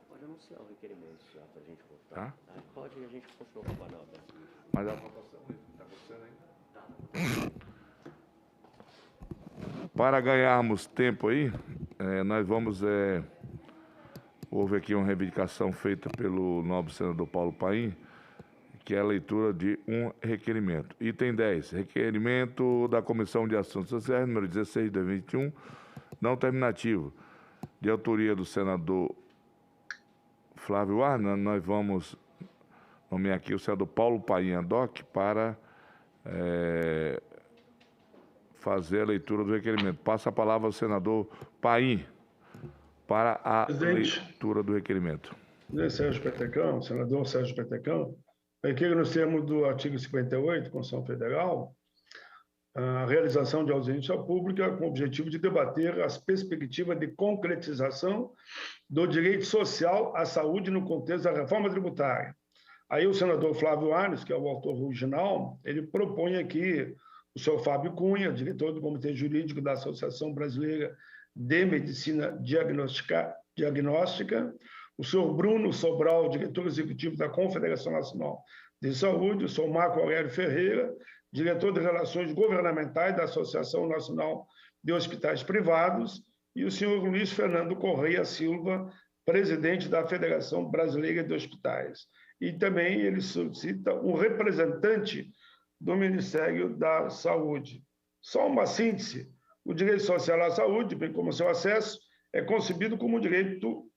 Pode anunciar o requerimento já para a gente votar. Tá? Pode, a gente continua com a manobra. Mas a votação está acontecendo ainda? Para ganharmos tempo aí, nós vamos... houve aqui uma reivindicação feita pelo nobre senador Paulo Paim, que é a leitura de um requerimento. Item 10, requerimento da Comissão de Assuntos Sociais, número 16 de 2021, não terminativo, de autoria do senador Flávio Arnes. Nós vamos nomear aqui o senador Paulo Paim Adoc para fazer a leitura do requerimento. Passa a palavra ao senador Paim para a leitura do requerimento. Sérgio Petecão, senador Sérgio Petecão, aqui nos termos do artigo 58 da Constituição Federal, a realização de audiência pública com o objetivo de debater as perspectivas de concretização do direito social à saúde no contexto da reforma tributária. Aí o senador Flávio Arnes, que é o autor original, ele propõe aqui o senhor Fábio Cunha, diretor do Comitê Jurídico da Associação Brasileira de Medicina Diagnóstica, o senhor Bruno Sobral, diretor executivo da Confederação Nacional de Saúde, o senhor Marco Aurélio Ferreira, diretor de Relações Governamentais da Associação Nacional de Hospitais Privados, e o senhor Luiz Fernando Correia Silva, presidente da Federação Brasileira de Hospitais. E também ele solicita um representante do Ministério da Saúde. Só uma síntese: o direito social à saúde, bem como seu acesso, é concebido como um direito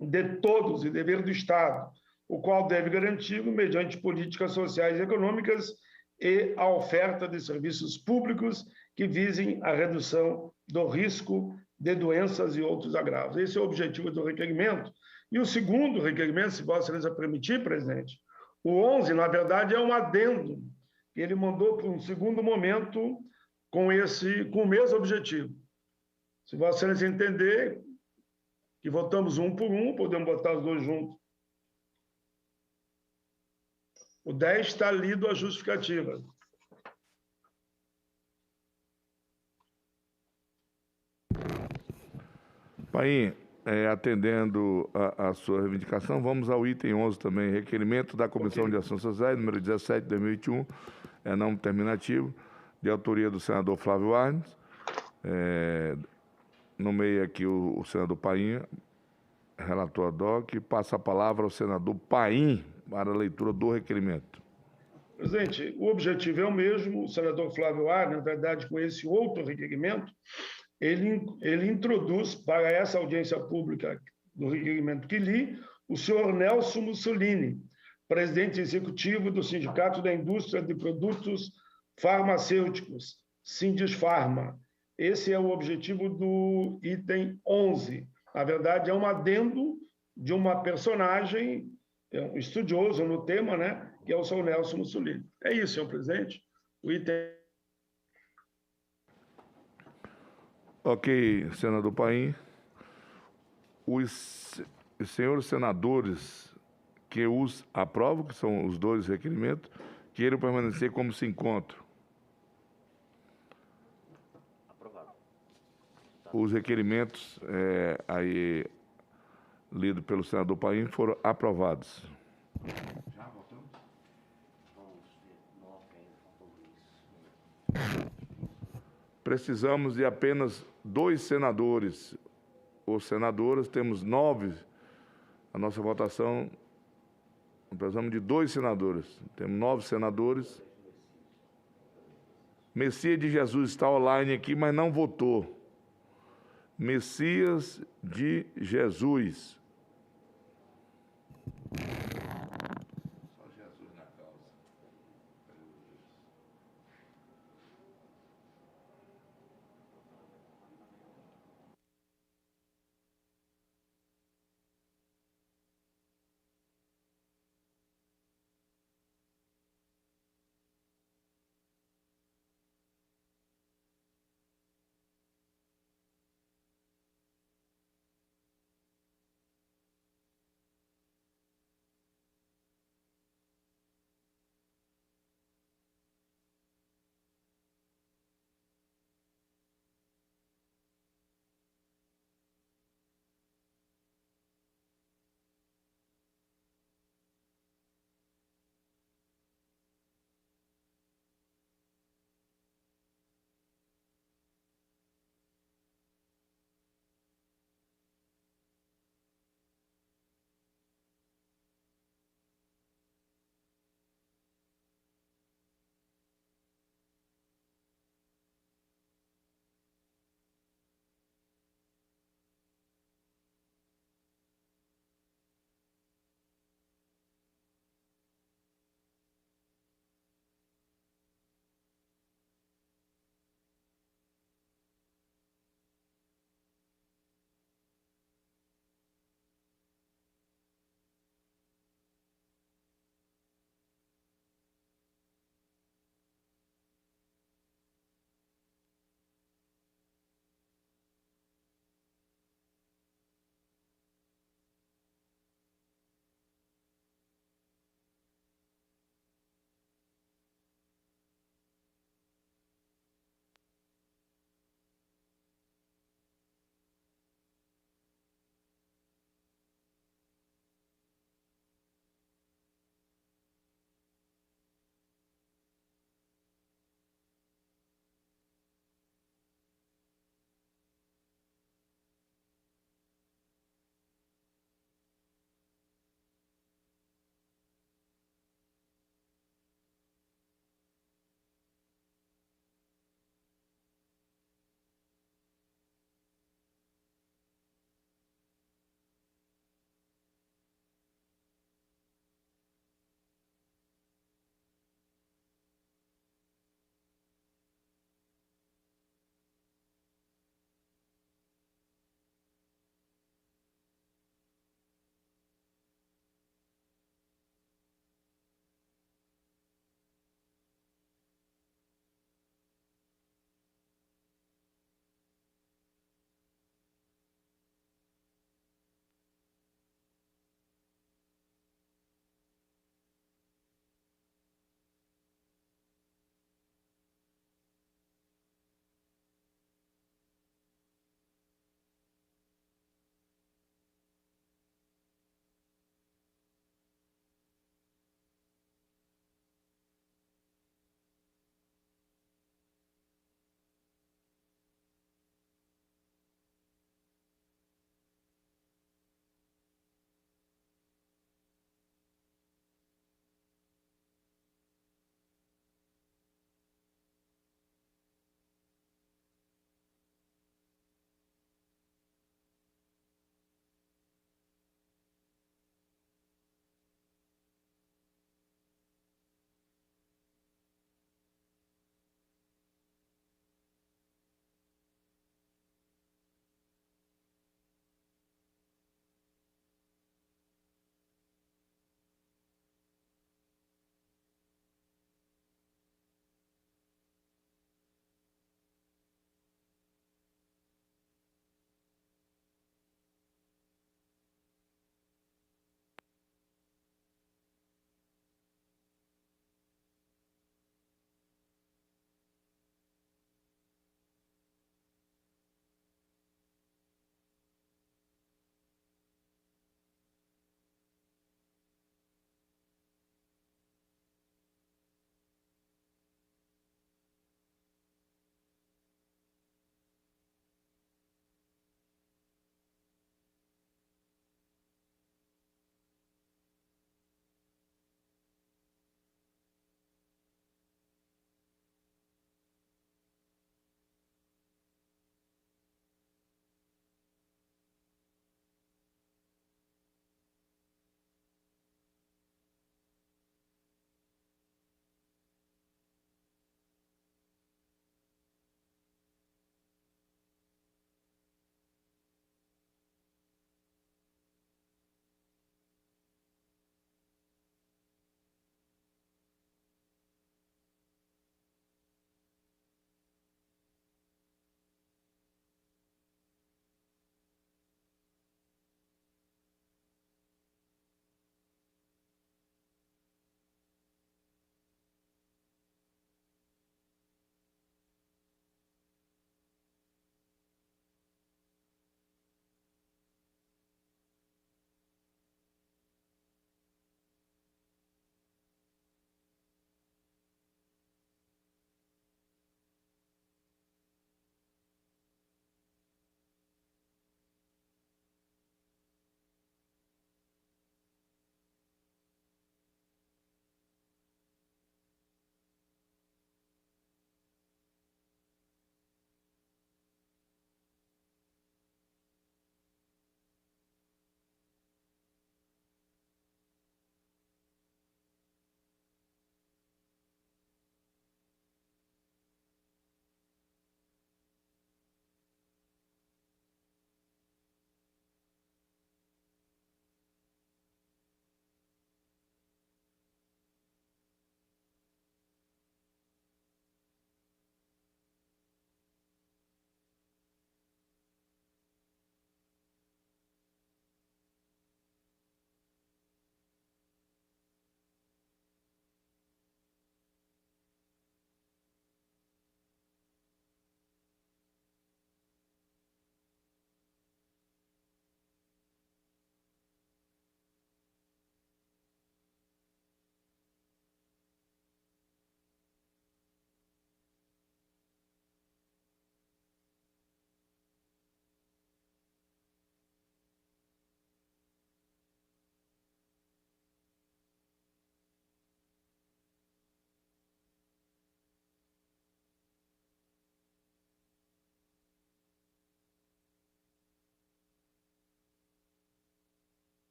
de todos e dever do Estado, o qual deve garantir, mediante políticas sociais e econômicas, e a oferta de serviços públicos que visem a redução do risco de doenças e outros agravos. Esse é o objetivo do requerimento. E o segundo requerimento, se Vossa Excelência permitir, presidente, o 11, na verdade, é um adendo que ele mandou para um segundo momento com o mesmo objetivo. Se Vossa Excelência entender que votamos um por um, podemos botar os 2 juntos. O 10 está lido a justificativa. Paim, atendendo a sua reivindicação, vamos ao item 11 também, requerimento da Comissão de Ações Sociais, número 17 de 2021, não terminativo, de autoria do senador Flávio Arnes. Nomeia aqui o senador Paim, relator ad hoc, passa a palavra ao senador Paim para a leitura do requerimento. Presidente, o objetivo é o mesmo. O senador Flávio Arnes, na verdade, com esse outro requerimento, ele introduz para essa audiência pública do requerimento que li, o senhor Nelson Mussolini, presidente executivo do Sindicato da Indústria de Produtos Farmacêuticos, Sindusfarma. Esse é o objetivo do item 11. Na verdade, é um adendo de uma personagem, um estudioso no tema, né, que é o senhor Nelson Mussolini. É isso, senhor presidente. O item... Ok, senador Paim. e senhores senadores que os aprovam, que são os dois requerimentos, queiram permanecer como se encontram. Aprovado. Os requerimentos aí lidos pelo senador Paim foram aprovados. Já votamos? Vamos ter 9 ainda, faltam 2. Precisamos de apenas 2 senadores ou senadoras, temos 9. A nossa votação, precisamos de 2 senadores. Temos 9 senadores. Messias de Jesus está online aqui, mas não votou. Messias de Jesus.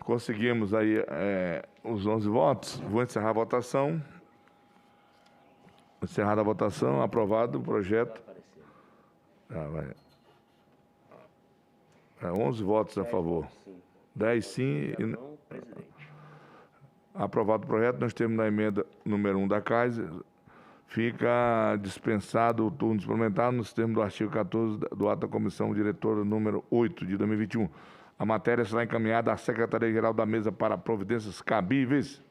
Conseguimos aí os 11 votos. Vou encerrar a votação. Encerrada a votação, aprovado o projeto. 11 votos a favor. 10 sim. Aprovado o projeto, nós temos na emenda número 1 da CAIS. Fica dispensado o turno suplementar nos termos do artigo 14 do ato da comissão diretora número 8 de 2021. A matéria será encaminhada à Secretaria-Geral da Mesa para providências cabíveis.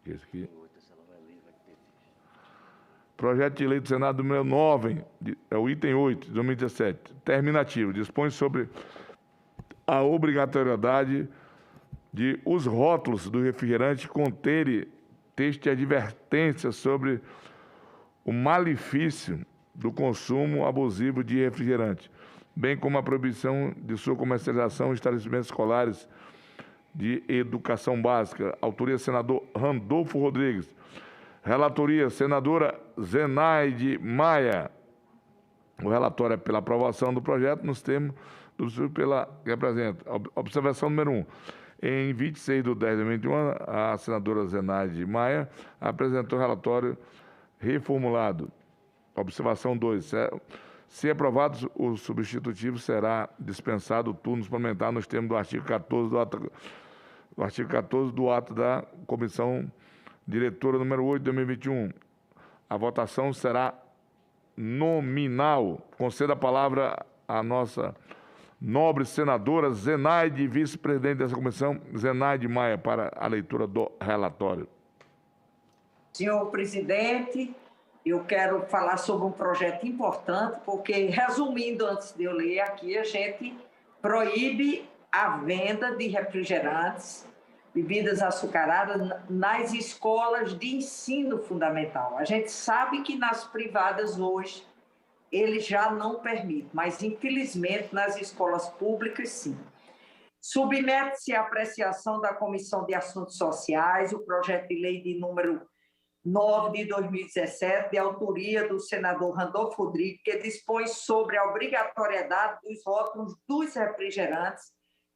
Esse aqui. Projeto de lei do Senado número 9, é o item 8, de 2017. Terminativo. Dispõe sobre a obrigatoriedade de os rótulos do refrigerante conterem texto de advertência sobre o malefício do consumo abusivo de refrigerante, bem como a proibição de sua comercialização em estabelecimentos escolares de educação básica. Autoria, senador Randolfo Rodrigues. Relatoria, senadora Zenaide Maia. O relatório é pela aprovação do projeto nos termos do pela que apresenta. Observação número 1. Em 26 de 10 de 2021, a senadora Zenaide Maia apresentou o relatório reformulado. Observação 2. Se aprovado o substitutivo, será dispensado o turno suplementar nos termos do artigo 14 do ato da comissão diretora número 8 de 2021. A votação será nominal. Conceda a palavra à nossa nobre senadora Zenaide, vice-presidente dessa comissão, Zenaide Maia, para a leitura do relatório. Senhor presidente, eu quero falar sobre um projeto importante, porque, resumindo, antes de eu ler aqui, a gente proíbe a venda de refrigerantes, bebidas açucaradas nas escolas de ensino fundamental. A gente sabe que nas privadas hoje ele já não permite, mas infelizmente nas escolas públicas sim. Submete-se à apreciação da Comissão de Assuntos Sociais o projeto de lei de número 9 de 2017, de autoria do senador Randolfo Rodrigues, que dispõe sobre a obrigatoriedade dos rótulos dos refrigerantes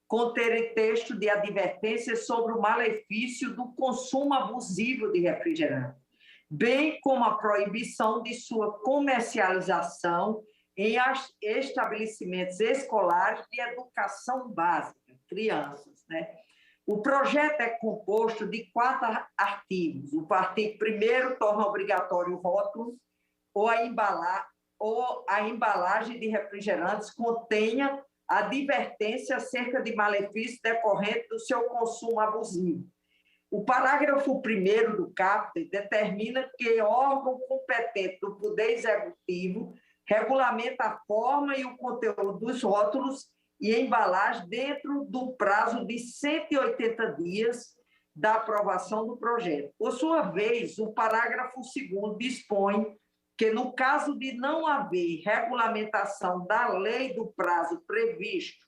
conterem texto de advertência sobre o malefício do consumo abusivo de refrigerante, bem como a proibição de sua comercialização em estabelecimentos escolares de educação básica, crianças, né? O projeto é composto de 4 artigos. O artigo 1º torna obrigatório o rótulo ou a embalagem de refrigerantes contenha advertência acerca de malefícios decorrentes do seu consumo abusivo. O parágrafo 1º do caput determina que órgão competente do Poder Executivo regulamenta a forma e o conteúdo dos rótulos e embalagem dentro do prazo de 180 dias da aprovação do projeto. Por sua vez, o parágrafo 2º dispõe que, no caso de não haver regulamentação da lei do prazo previsto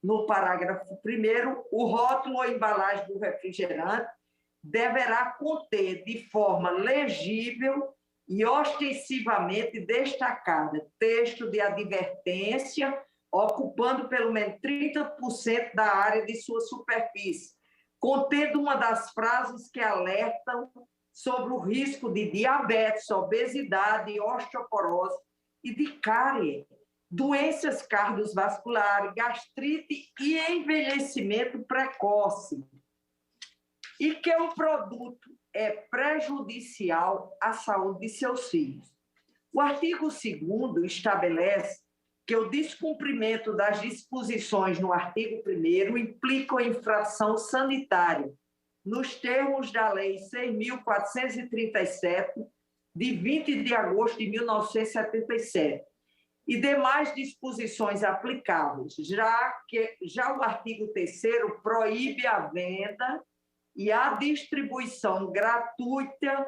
no parágrafo 1º, o rótulo ou embalagem do refrigerante deverá conter de forma legível e ostensivamente destacada texto de advertência, ocupando pelo menos 30% da área de sua superfície, contendo uma das frases que alertam sobre o risco de diabetes, obesidade, osteoporose e de cárie, doenças cardiovasculares, gastrite e envelhecimento precoce, e que o produto é prejudicial à saúde de seus filhos. O artigo 2º estabelece que o descumprimento das disposições no artigo 1º implica infração sanitária, nos termos da Lei 6.437, de 20 de agosto de 1977, e demais disposições aplicáveis, já o artigo 3º proíbe a venda e a distribuição gratuita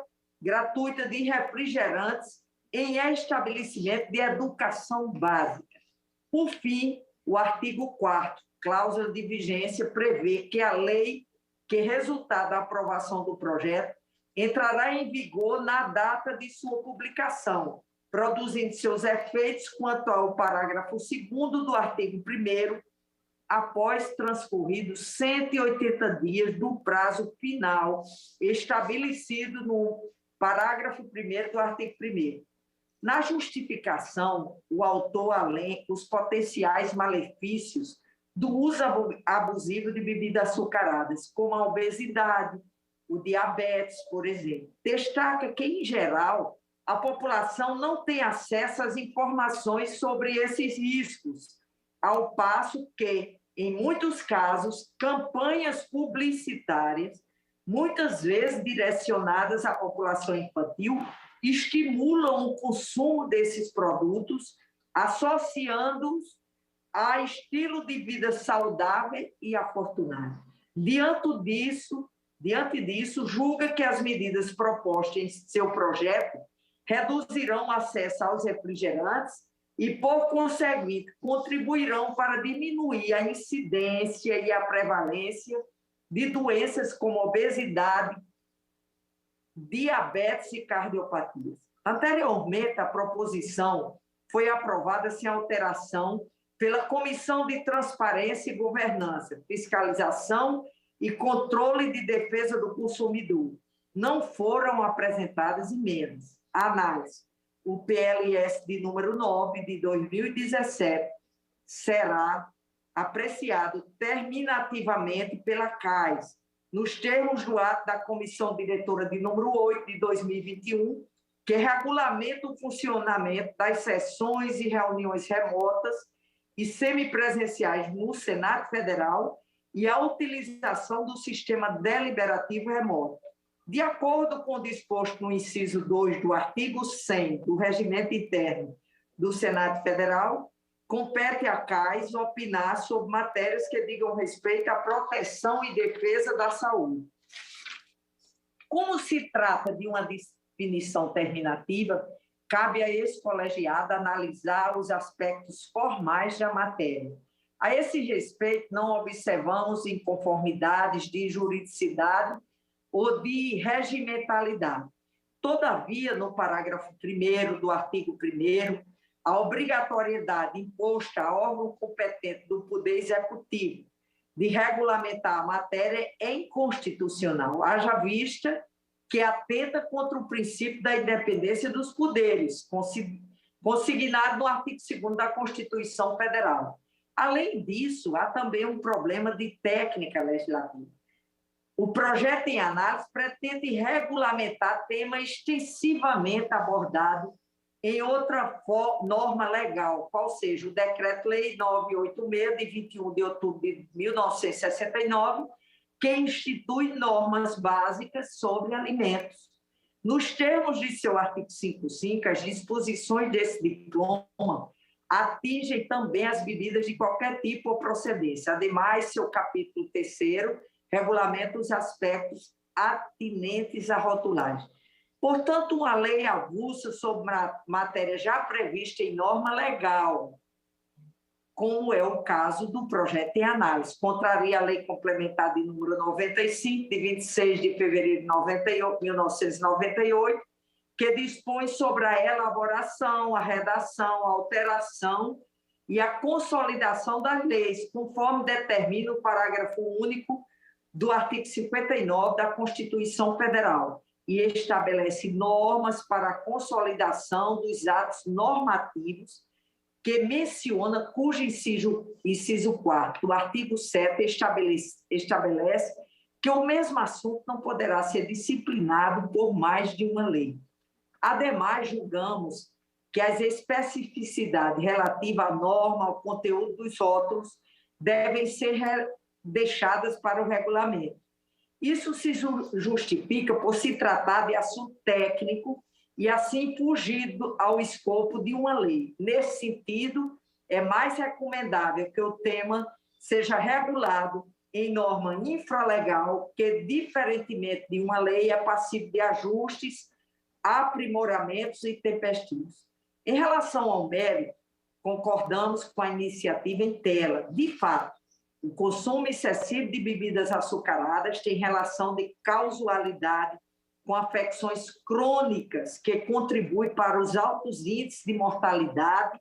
de refrigerantes em estabelecimento de educação básica. Por fim, o artigo 4º, cláusula de vigência, prevê que a lei que resultar da aprovação do projeto entrará em vigor na data de sua publicação, produzindo seus efeitos quanto ao parágrafo 2º do artigo 1º, após transcorridos 180 dias do prazo final estabelecido no parágrafo 1º do artigo 1º. Na justificação, o autor elenca os potenciais malefícios do uso abusivo de bebidas açucaradas, como a obesidade, o diabetes, por exemplo. Destaca que, em geral, a população não tem acesso às informações sobre esses riscos, ao passo que, em muitos casos, campanhas publicitárias, muitas vezes direcionadas à população infantil, estimulam o consumo desses produtos, associando-os a estilo de vida saudável e afortunado. Diante disso, julga que as medidas propostas em seu projeto reduzirão o acesso aos refrigerantes e, por conseguinte, contribuirão para diminuir a incidência e a prevalência de doenças como obesidade, diabetes e cardiopatias. Anteriormente, a proposição foi aprovada sem alteração pela Comissão de Transparência e Governança, Fiscalização e Controle de Defesa do Consumidor. Não foram apresentadas emendas. Análise. O PLS de número 9 de 2017 será apreciado terminativamente pela CAIS, nos termos do ato da Comissão Diretora de número 8 de 2021, que regulamenta o funcionamento das sessões e reuniões remotas e semipresenciais no Senado Federal e a utilização do sistema deliberativo remoto. De acordo com o disposto no inciso 2 do artigo 100 do Regimento Interno do Senado Federal, compete à CAIS opinar sobre matérias que digam respeito à proteção e defesa da saúde. Como se trata de uma definição terminativa, cabe a esse colegiado analisar os aspectos formais da matéria. A esse respeito, não observamos inconformidades de juridicidade ou de regimentalidade. Todavia, no parágrafo 1º do artigo 1º, a obrigatoriedade imposta a órgão competente do Poder Executivo de regulamentar a matéria é inconstitucional, haja vista que atenta contra o princípio da independência dos poderes, consignado no artigo 2º da Constituição Federal. Além disso, há também um problema de técnica legislativa. O projeto em análise pretende regulamentar tema extensivamente abordado em outra norma legal, qual seja o Decreto-Lei 986, de 21 de outubro de 1969, que institui normas básicas sobre alimentos. Nos termos de seu artigo 55, as disposições desse diploma atingem também as bebidas de qualquer tipo ou procedência. Ademais, seu capítulo 3º regulamenta os aspectos atinentes à rotulagem. Portanto, uma lei avulsa sobre matéria já prevista em norma legal, como é o caso do projeto em análise, contraria a Lei Complementar de número 95, de 26 de fevereiro de 1998, que dispõe sobre a elaboração, a redação, a alteração e a consolidação das leis, conforme determina o parágrafo único do artigo 59 da Constituição Federal, e estabelece normas para a consolidação dos atos normativos que menciona, cujo inciso 4º do artigo 7 estabelece que o mesmo assunto não poderá ser disciplinado por mais de uma lei. Ademais, julgamos que as especificidades relativas à norma, ao conteúdo dos rótulos, devem ser deixadas para o regulamento. Isso se justifica por se tratar de assunto técnico e assim fugir ao escopo de uma lei. Nesse sentido, é mais recomendável que o tema seja regulado em norma infralegal, que, diferentemente de uma lei, é passível de ajustes, aprimoramentos e tempestivos. Em relação ao mérito, concordamos com a iniciativa em tela. De fato, o consumo excessivo de bebidas açucaradas tem relação de causalidade com afecções crônicas que contribuem para os altos índices de mortalidade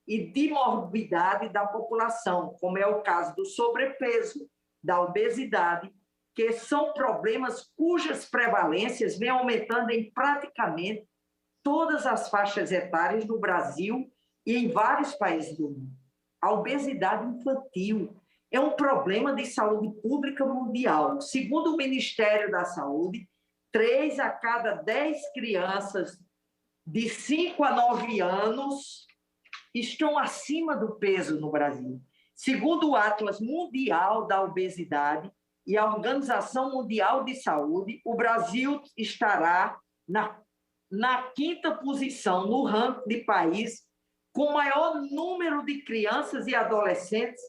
e de morbidade da população, como é o caso do sobrepeso, da obesidade, que são problemas cujas prevalências vêm aumentando em praticamente todas as faixas etárias no Brasil e em vários países do mundo. A obesidade infantil é um problema de saúde pública mundial. Segundo o Ministério da Saúde, 3 a cada 10 crianças de 5 a 9 anos estão acima do peso no Brasil. Segundo o Atlas Mundial da Obesidade e a Organização Mundial de Saúde, o Brasil estará na 5ª posição no ranking de país com maior número de crianças e adolescentes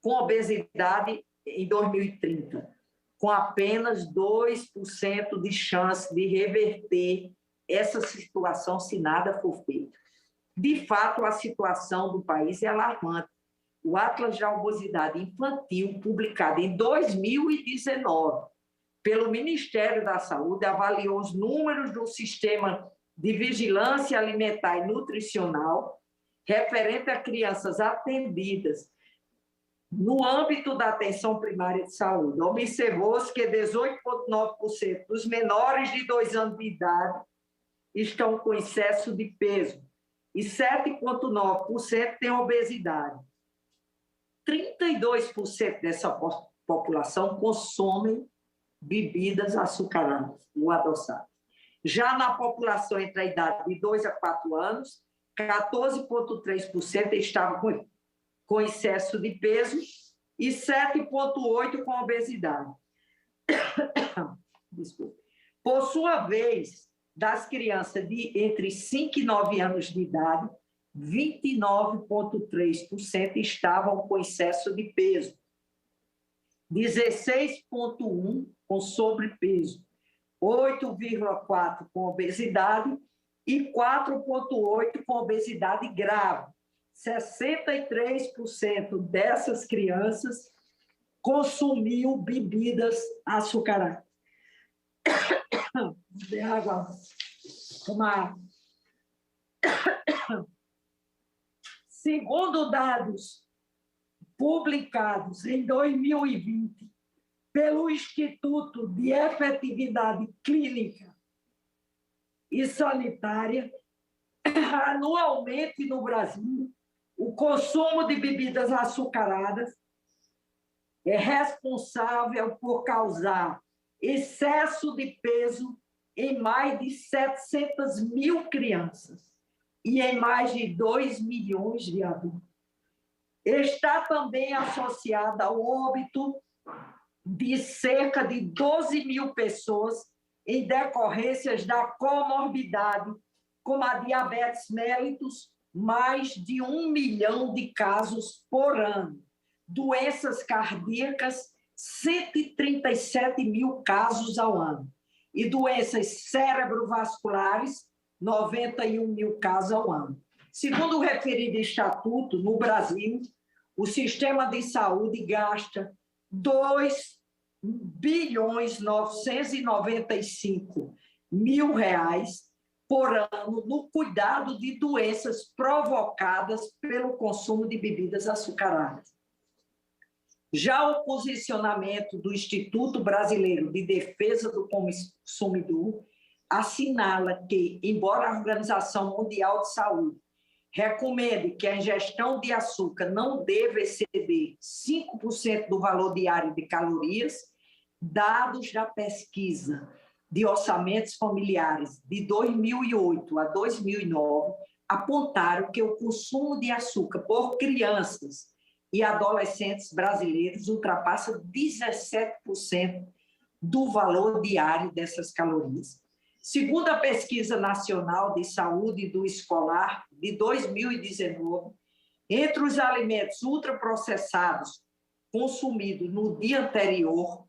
com obesidade em 2030, com apenas 2% de chance de reverter essa situação se nada for feito. De fato, a situação do país é alarmante. O Atlas da Obesidade Infantil, publicado em 2019 pelo Ministério da Saúde, avaliou os números do Sistema de Vigilância Alimentar e Nutricional referente a crianças atendidas no âmbito da atenção primária de saúde. Observou-se que 18,9% dos menores de 2 anos de idade estão com excesso de peso e 7,9% têm obesidade. 32% dessa população consomem bebidas açucaradas ou adoçadas. Já na população entre a idade de 2 a 4 anos, 14,3% estavam com excesso de peso e 7,8% com obesidade. Desculpa. Por sua vez, das crianças de entre 5 e 9 anos de idade, 29,3% estavam com excesso de peso, 16,1% com sobrepeso, 8,4% com obesidade e 4,8% com obesidade grave. 63% dessas crianças consumiam bebidas açucaradas. De água. Tomar. Segundo dados publicados em 2020 pelo Instituto de Efetividade Clínica e Sanitária, anualmente no Brasil, o consumo de bebidas açucaradas é responsável por causar excesso de peso em mais de 700 mil crianças e em mais de 2 milhões de adultos. Está também associada ao óbito de cerca de 12 mil pessoas em decorrências da comorbidade, como a diabetes mellitus, mais de 1 milhão de casos por ano. Doenças cardíacas, 137 mil casos ao ano. E doenças cerebrovasculares, 91 mil casos ao ano. Segundo o referido estatuto, no Brasil, o sistema de saúde gasta 2.995.000 por ano no cuidado de doenças provocadas pelo consumo de bebidas açucaradas. Já o posicionamento do Instituto Brasileiro de Defesa do Consumidor assinala que, embora a Organização Mundial de Saúde recomende que a ingestão de açúcar não deva exceder 5% do valor diário de calorias, dados da pesquisa de orçamentos familiares de 2008 a 2009 apontaram que o consumo de açúcar por crianças e adolescentes brasileiros ultrapassa 17% do valor diário dessas calorias. Segundo a Pesquisa Nacional de Saúde do Escolar de 2019, entre os alimentos ultraprocessados consumidos no dia anterior,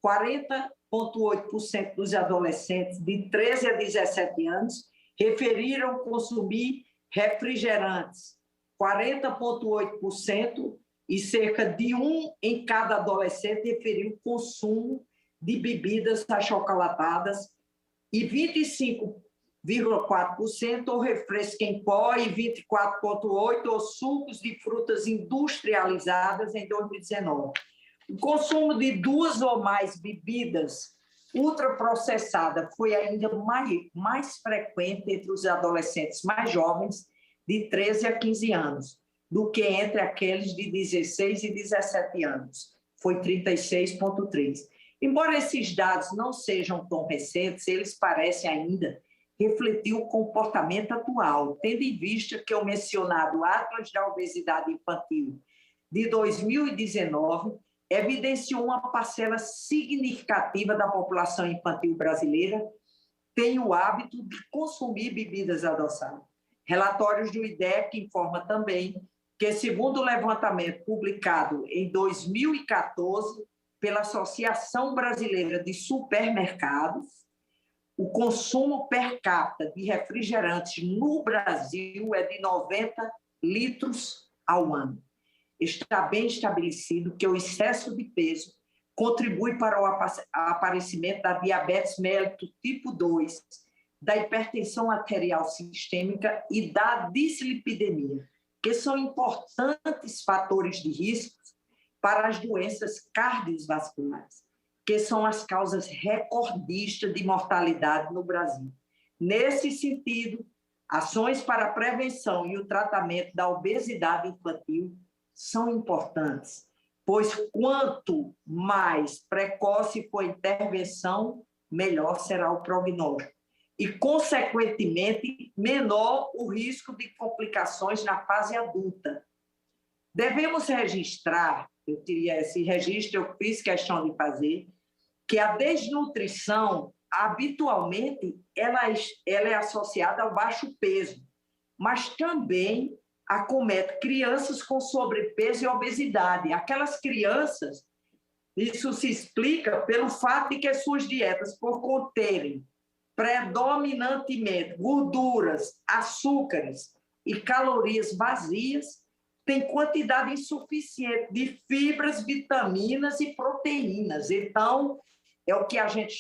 40,8% dos adolescentes de 13 a 17 anos referiram consumir refrigerantes, 40,8%, e cerca de 1 em cada adolescente referiu consumo de bebidas achocolatadas, e 25 0,4%, ou refresco em pó e 24,8%, ou sucos de frutas industrializadas em 2019. O consumo de 2 ou mais bebidas ultraprocessadas foi ainda mais frequente entre os adolescentes mais jovens, de 13 a 15 anos, do que entre aqueles de 16 e 17 anos. Foi 36,3%. Embora esses dados não sejam tão recentes, eles parecem ainda refletir o comportamento atual, tendo em vista que o mencionado Atlas da Obesidade Infantil de 2019 evidenciou uma parcela significativa da população infantil brasileira tem o hábito de consumir bebidas adoçadas. Relatórios do IDEC informam também que, segundo o levantamento publicado em 2014 pela Associação Brasileira de Supermercados, o consumo per capita de refrigerantes no Brasil é de 90 litros ao ano. Está bem estabelecido que o excesso de peso contribui para o aparecimento da diabetes mellitus tipo 2, da hipertensão arterial sistêmica e da dislipidemia, que são importantes fatores de risco para as doenças cardiovasculares, que são as causas recordistas de mortalidade no Brasil. Nesse sentido, ações para a prevenção e o tratamento da obesidade infantil são importantes, pois quanto mais precoce for a intervenção, melhor será o prognóstico e, consequentemente, menor o risco de complicações na fase adulta. Devemos registrar, esse registro eu fiz questão de fazer, que a desnutrição, habitualmente, ela é associada ao baixo peso, mas também acomete crianças com sobrepeso e obesidade. Aquelas crianças, isso se explica pelo fato de que suas dietas, por conterem predominantemente gorduras, açúcares e calorias vazias, têm quantidade insuficiente de fibras, vitaminas e proteínas. Então, é o que a gente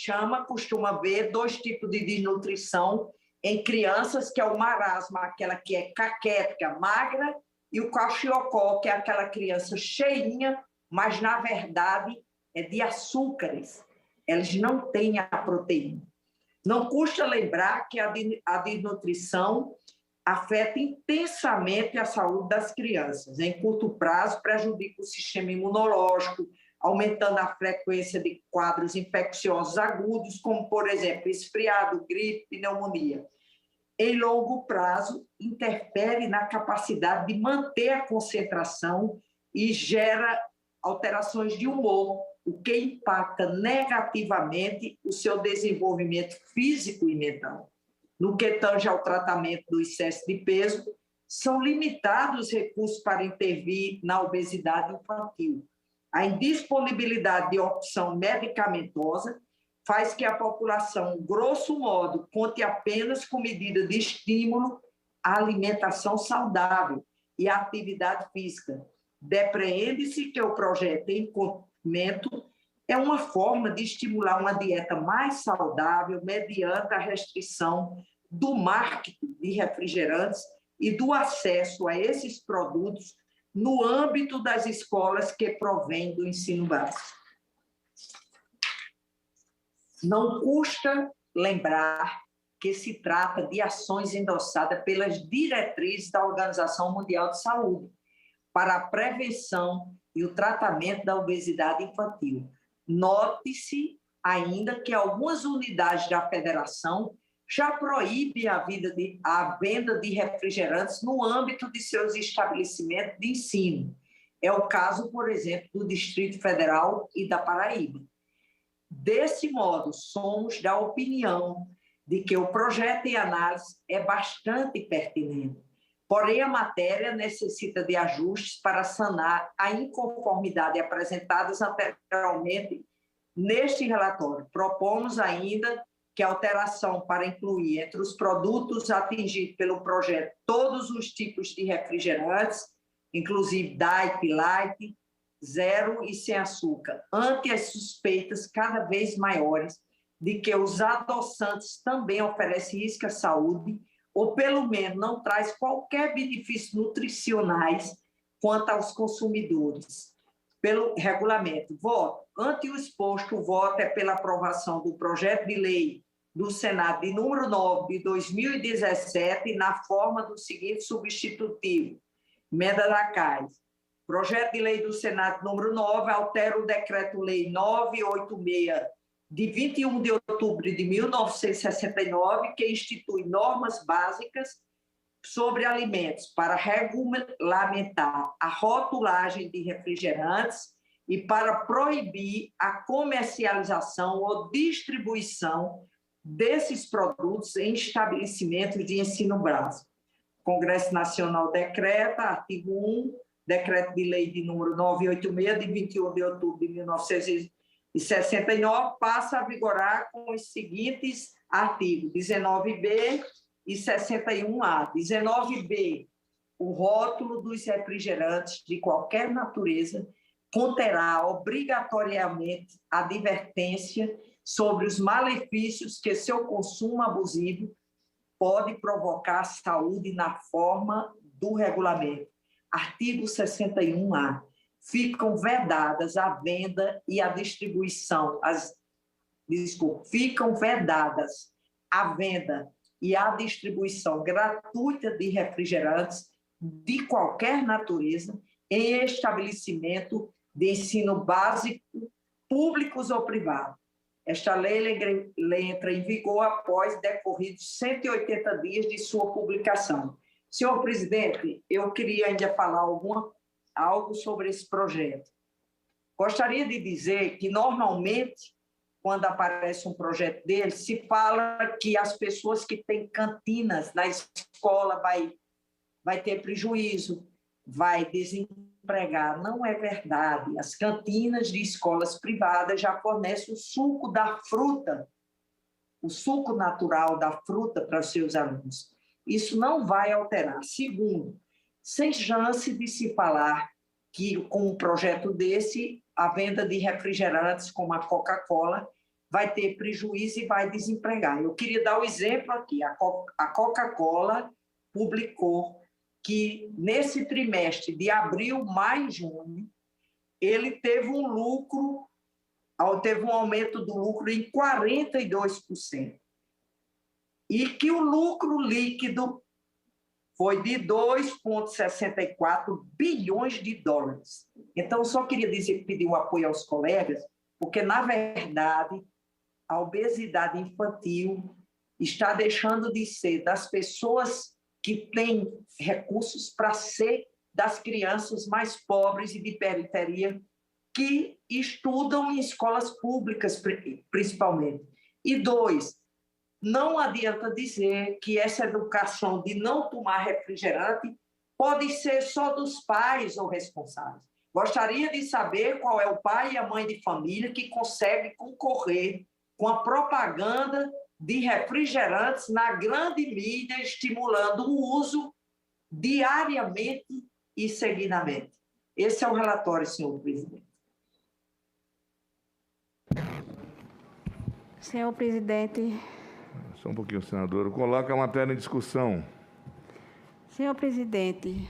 costuma ver, 2 tipos de desnutrição em crianças, que é o marasmo, aquela que é caquética, magra, e o caxiocó, que é aquela criança cheinha, mas, na verdade, é de açúcares. Eles não têm a proteína. Não custa lembrar que a desnutrição afeta intensamente a saúde das crianças. Em curto prazo, prejudica o sistema imunológico, aumentando a frequência de quadros infecciosos agudos, como, por exemplo, resfriado, gripe, pneumonia. Em longo prazo, interfere na capacidade de manter a concentração e gera alterações de humor, o que impacta negativamente o seu desenvolvimento físico e mental. No que tange ao tratamento do excesso de peso, são limitados os recursos para intervir na obesidade infantil. A indisponibilidade de opção medicamentosa faz que a população, grosso modo, conte apenas com medidas de estímulo à alimentação saudável e à atividade física. Depreende-se que o projeto em cumprimento é uma forma de estimular uma dieta mais saudável mediante a restrição do marketing de refrigerantes e do acesso a esses produtos no âmbito das escolas que provêm do ensino básico. Não custa lembrar que se trata de ações endossadas pelas diretrizes da Organização Mundial de Saúde para a prevenção e o tratamento da obesidade infantil. Note-se ainda que algumas unidades da federação já proíbem a venda de refrigerantes no âmbito de seus estabelecimentos de ensino. É o caso, por exemplo, do Distrito Federal e da Paraíba. Desse modo, somos da opinião de que o projeto em análise é bastante pertinente, porém a matéria necessita de ajustes para sanar a inconformidade apresentadas anteriormente neste relatório. Propomos ainda que a alteração para incluir entre os produtos atingidos pelo projeto todos os tipos de refrigerantes, inclusive diet, light, zero e sem açúcar, ante as suspeitas cada vez maiores de que os adoçantes também oferecem risco à saúde, ou pelo menos não traz qualquer benefício nutricionais quanto aos consumidores. Pelo regulamento, voto. Ante o exposto, o voto é pela aprovação do projeto de lei do Senado de número 9 de 2017, na forma do seguinte substitutivo. Emenda da CAIS. Projeto de lei do Senado número 9 altera o decreto-lei 986 de 21 de outubro de 1969, que institui normas básicas sobre alimentos para regulamentar a rotulagem de refrigerantes e para proibir a comercialização ou distribuição desses produtos em estabelecimentos de ensino básico. Congresso Nacional decreta, artigo 1, decreto de lei de número 986, de 21 de outubro de 1969, passa a vigorar com os seguintes artigos 19b e 61A. 19b, o rótulo dos refrigerantes de qualquer natureza conterá obrigatoriamente advertência sobre os malefícios que seu consumo abusivo pode provocar à saúde na forma do regulamento. Artigo 61A. Ficam vedadas a venda e a distribuição, ficam vedadas a venda e a distribuição gratuita de refrigerantes de qualquer natureza em estabelecimento de ensino básico, públicos ou privados. Esta lei entra em vigor após decorridos 180 dias de sua publicação. Senhor presidente, eu queria ainda falar algo sobre esse projeto. Gostaria de dizer que, normalmente, quando aparece um projeto dele, se fala que as pessoas que têm cantinas na escola vai ter prejuízo, vai desempregar. Não é verdade. As cantinas de escolas privadas já fornecem o suco da fruta, o suco natural da fruta para os seus alunos. Isso não vai alterar. Segundo, sem chance de se falar que, com um projeto desse, a venda de refrigerantes como a Coca-Cola vai ter prejuízo e vai desempregar. Eu queria dar um exemplo aqui. A Coca-Cola publicou que, nesse trimestre de abril, maio e junho, ele teve um aumento do lucro em 42%. E que o lucro líquido foi de 2,64 bilhões de dólares. Então, eu só queria pedir um apoio aos colegas, porque, na verdade, a obesidade infantil está deixando de ser das pessoas que têm recursos para ser das crianças mais pobres e de periferia que estudam em escolas públicas, principalmente. E 2, não adianta dizer que essa educação de não tomar refrigerante pode ser só dos pais ou responsáveis. Gostaria de saber qual é o pai e a mãe de família que consegue concorrer com a propaganda de refrigerantes na grande mídia, estimulando o uso diariamente e seguidamente. Esse é o relatório, senhor presidente. Senhor presidente. Só um pouquinho, senadora. Coloca a matéria em discussão. Senhor presidente,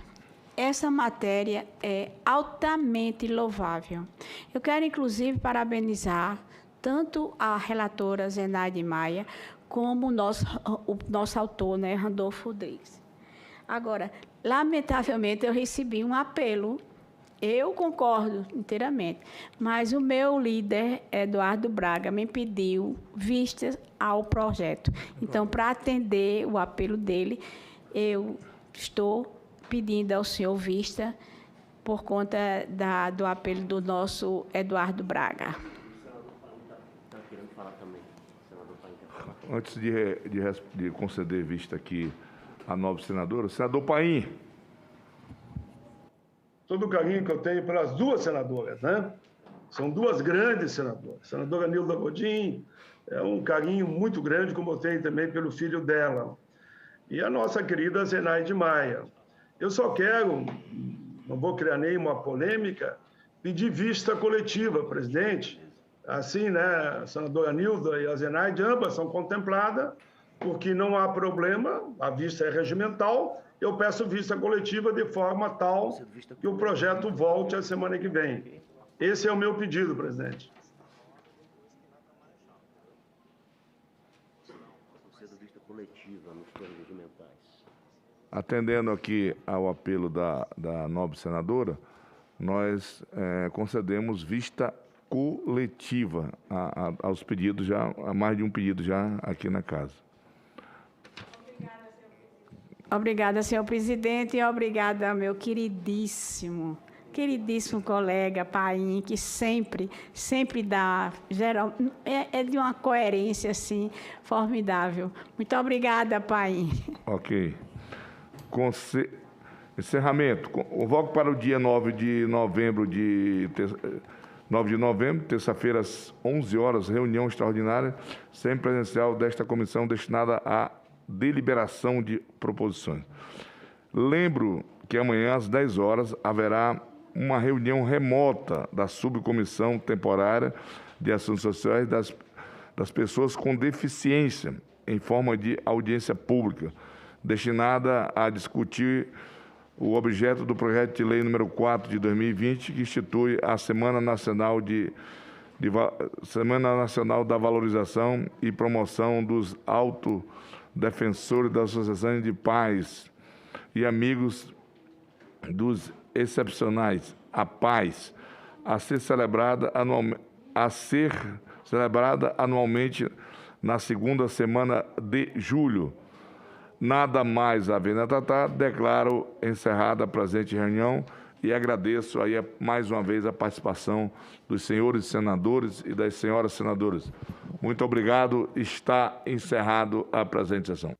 essa matéria é altamente louvável. Eu quero, inclusive, parabenizar tanto a relatora Zenaide Maia, como o nosso autor, né, Randolfo Rodrigues. Agora, lamentavelmente, eu recebi um apelo, eu concordo inteiramente, mas o meu líder, Eduardo Braga, me pediu vistas ao projeto. Então, para atender o apelo dele, eu estou pedindo ao senhor vista por conta do apelo do nosso Eduardo Braga. Antes de conceder vista aqui à nova senadora, senador Paim. Todo o carinho que eu tenho pelas duas senadoras, né? São duas grandes senadoras. A senadora Nilda Godin é um carinho muito grande, como eu tenho também pelo filho dela. E a nossa querida Zenaide Maia. Eu só quero, não vou criar nenhuma polêmica, pedir vista coletiva, presidente, assim, né, a senadora Nilda e a Zenaide, ambas são contempladas, porque não há problema, a vista é regimental, eu peço vista coletiva de forma tal que o projeto volte a semana que vem. Esse é o meu pedido, presidente. Concedo vista coletiva nos termos regimentais. Atendendo aqui ao apelo da nobre senadora, nós concedemos vista coletiva aos pedidos já, a mais de um pedido já aqui na casa. Obrigada, senhor presidente, e obrigada ao meu queridíssimo colega Paim, que sempre dá, geral, é de uma coerência, assim, formidável. Muito obrigada, Paim. Ok. Encerramento. Convoco para o dia 9 de novembro, terça-feira, às 11 horas, reunião extraordinária, semipresencial desta comissão destinada à deliberação de proposições. Lembro que amanhã, às 10 horas, haverá uma reunião remota da subcomissão temporária de Assuntos Sociais das pessoas com deficiência, em forma de audiência pública, destinada a discutir o objeto do projeto de lei número 4 de 2020, que institui a Semana Nacional Semana Nacional da Valorização e Promoção dos Autodefensores das Associações de Pais e Amigos dos Excepcionais, a paz, a ser celebrada anualmente na segunda semana de julho. Nada mais a ver, declaro encerrada a presente reunião e agradeço aí mais uma vez a participação dos senhores senadores e das senhoras senadoras. Muito obrigado, está encerrado a presente sessão.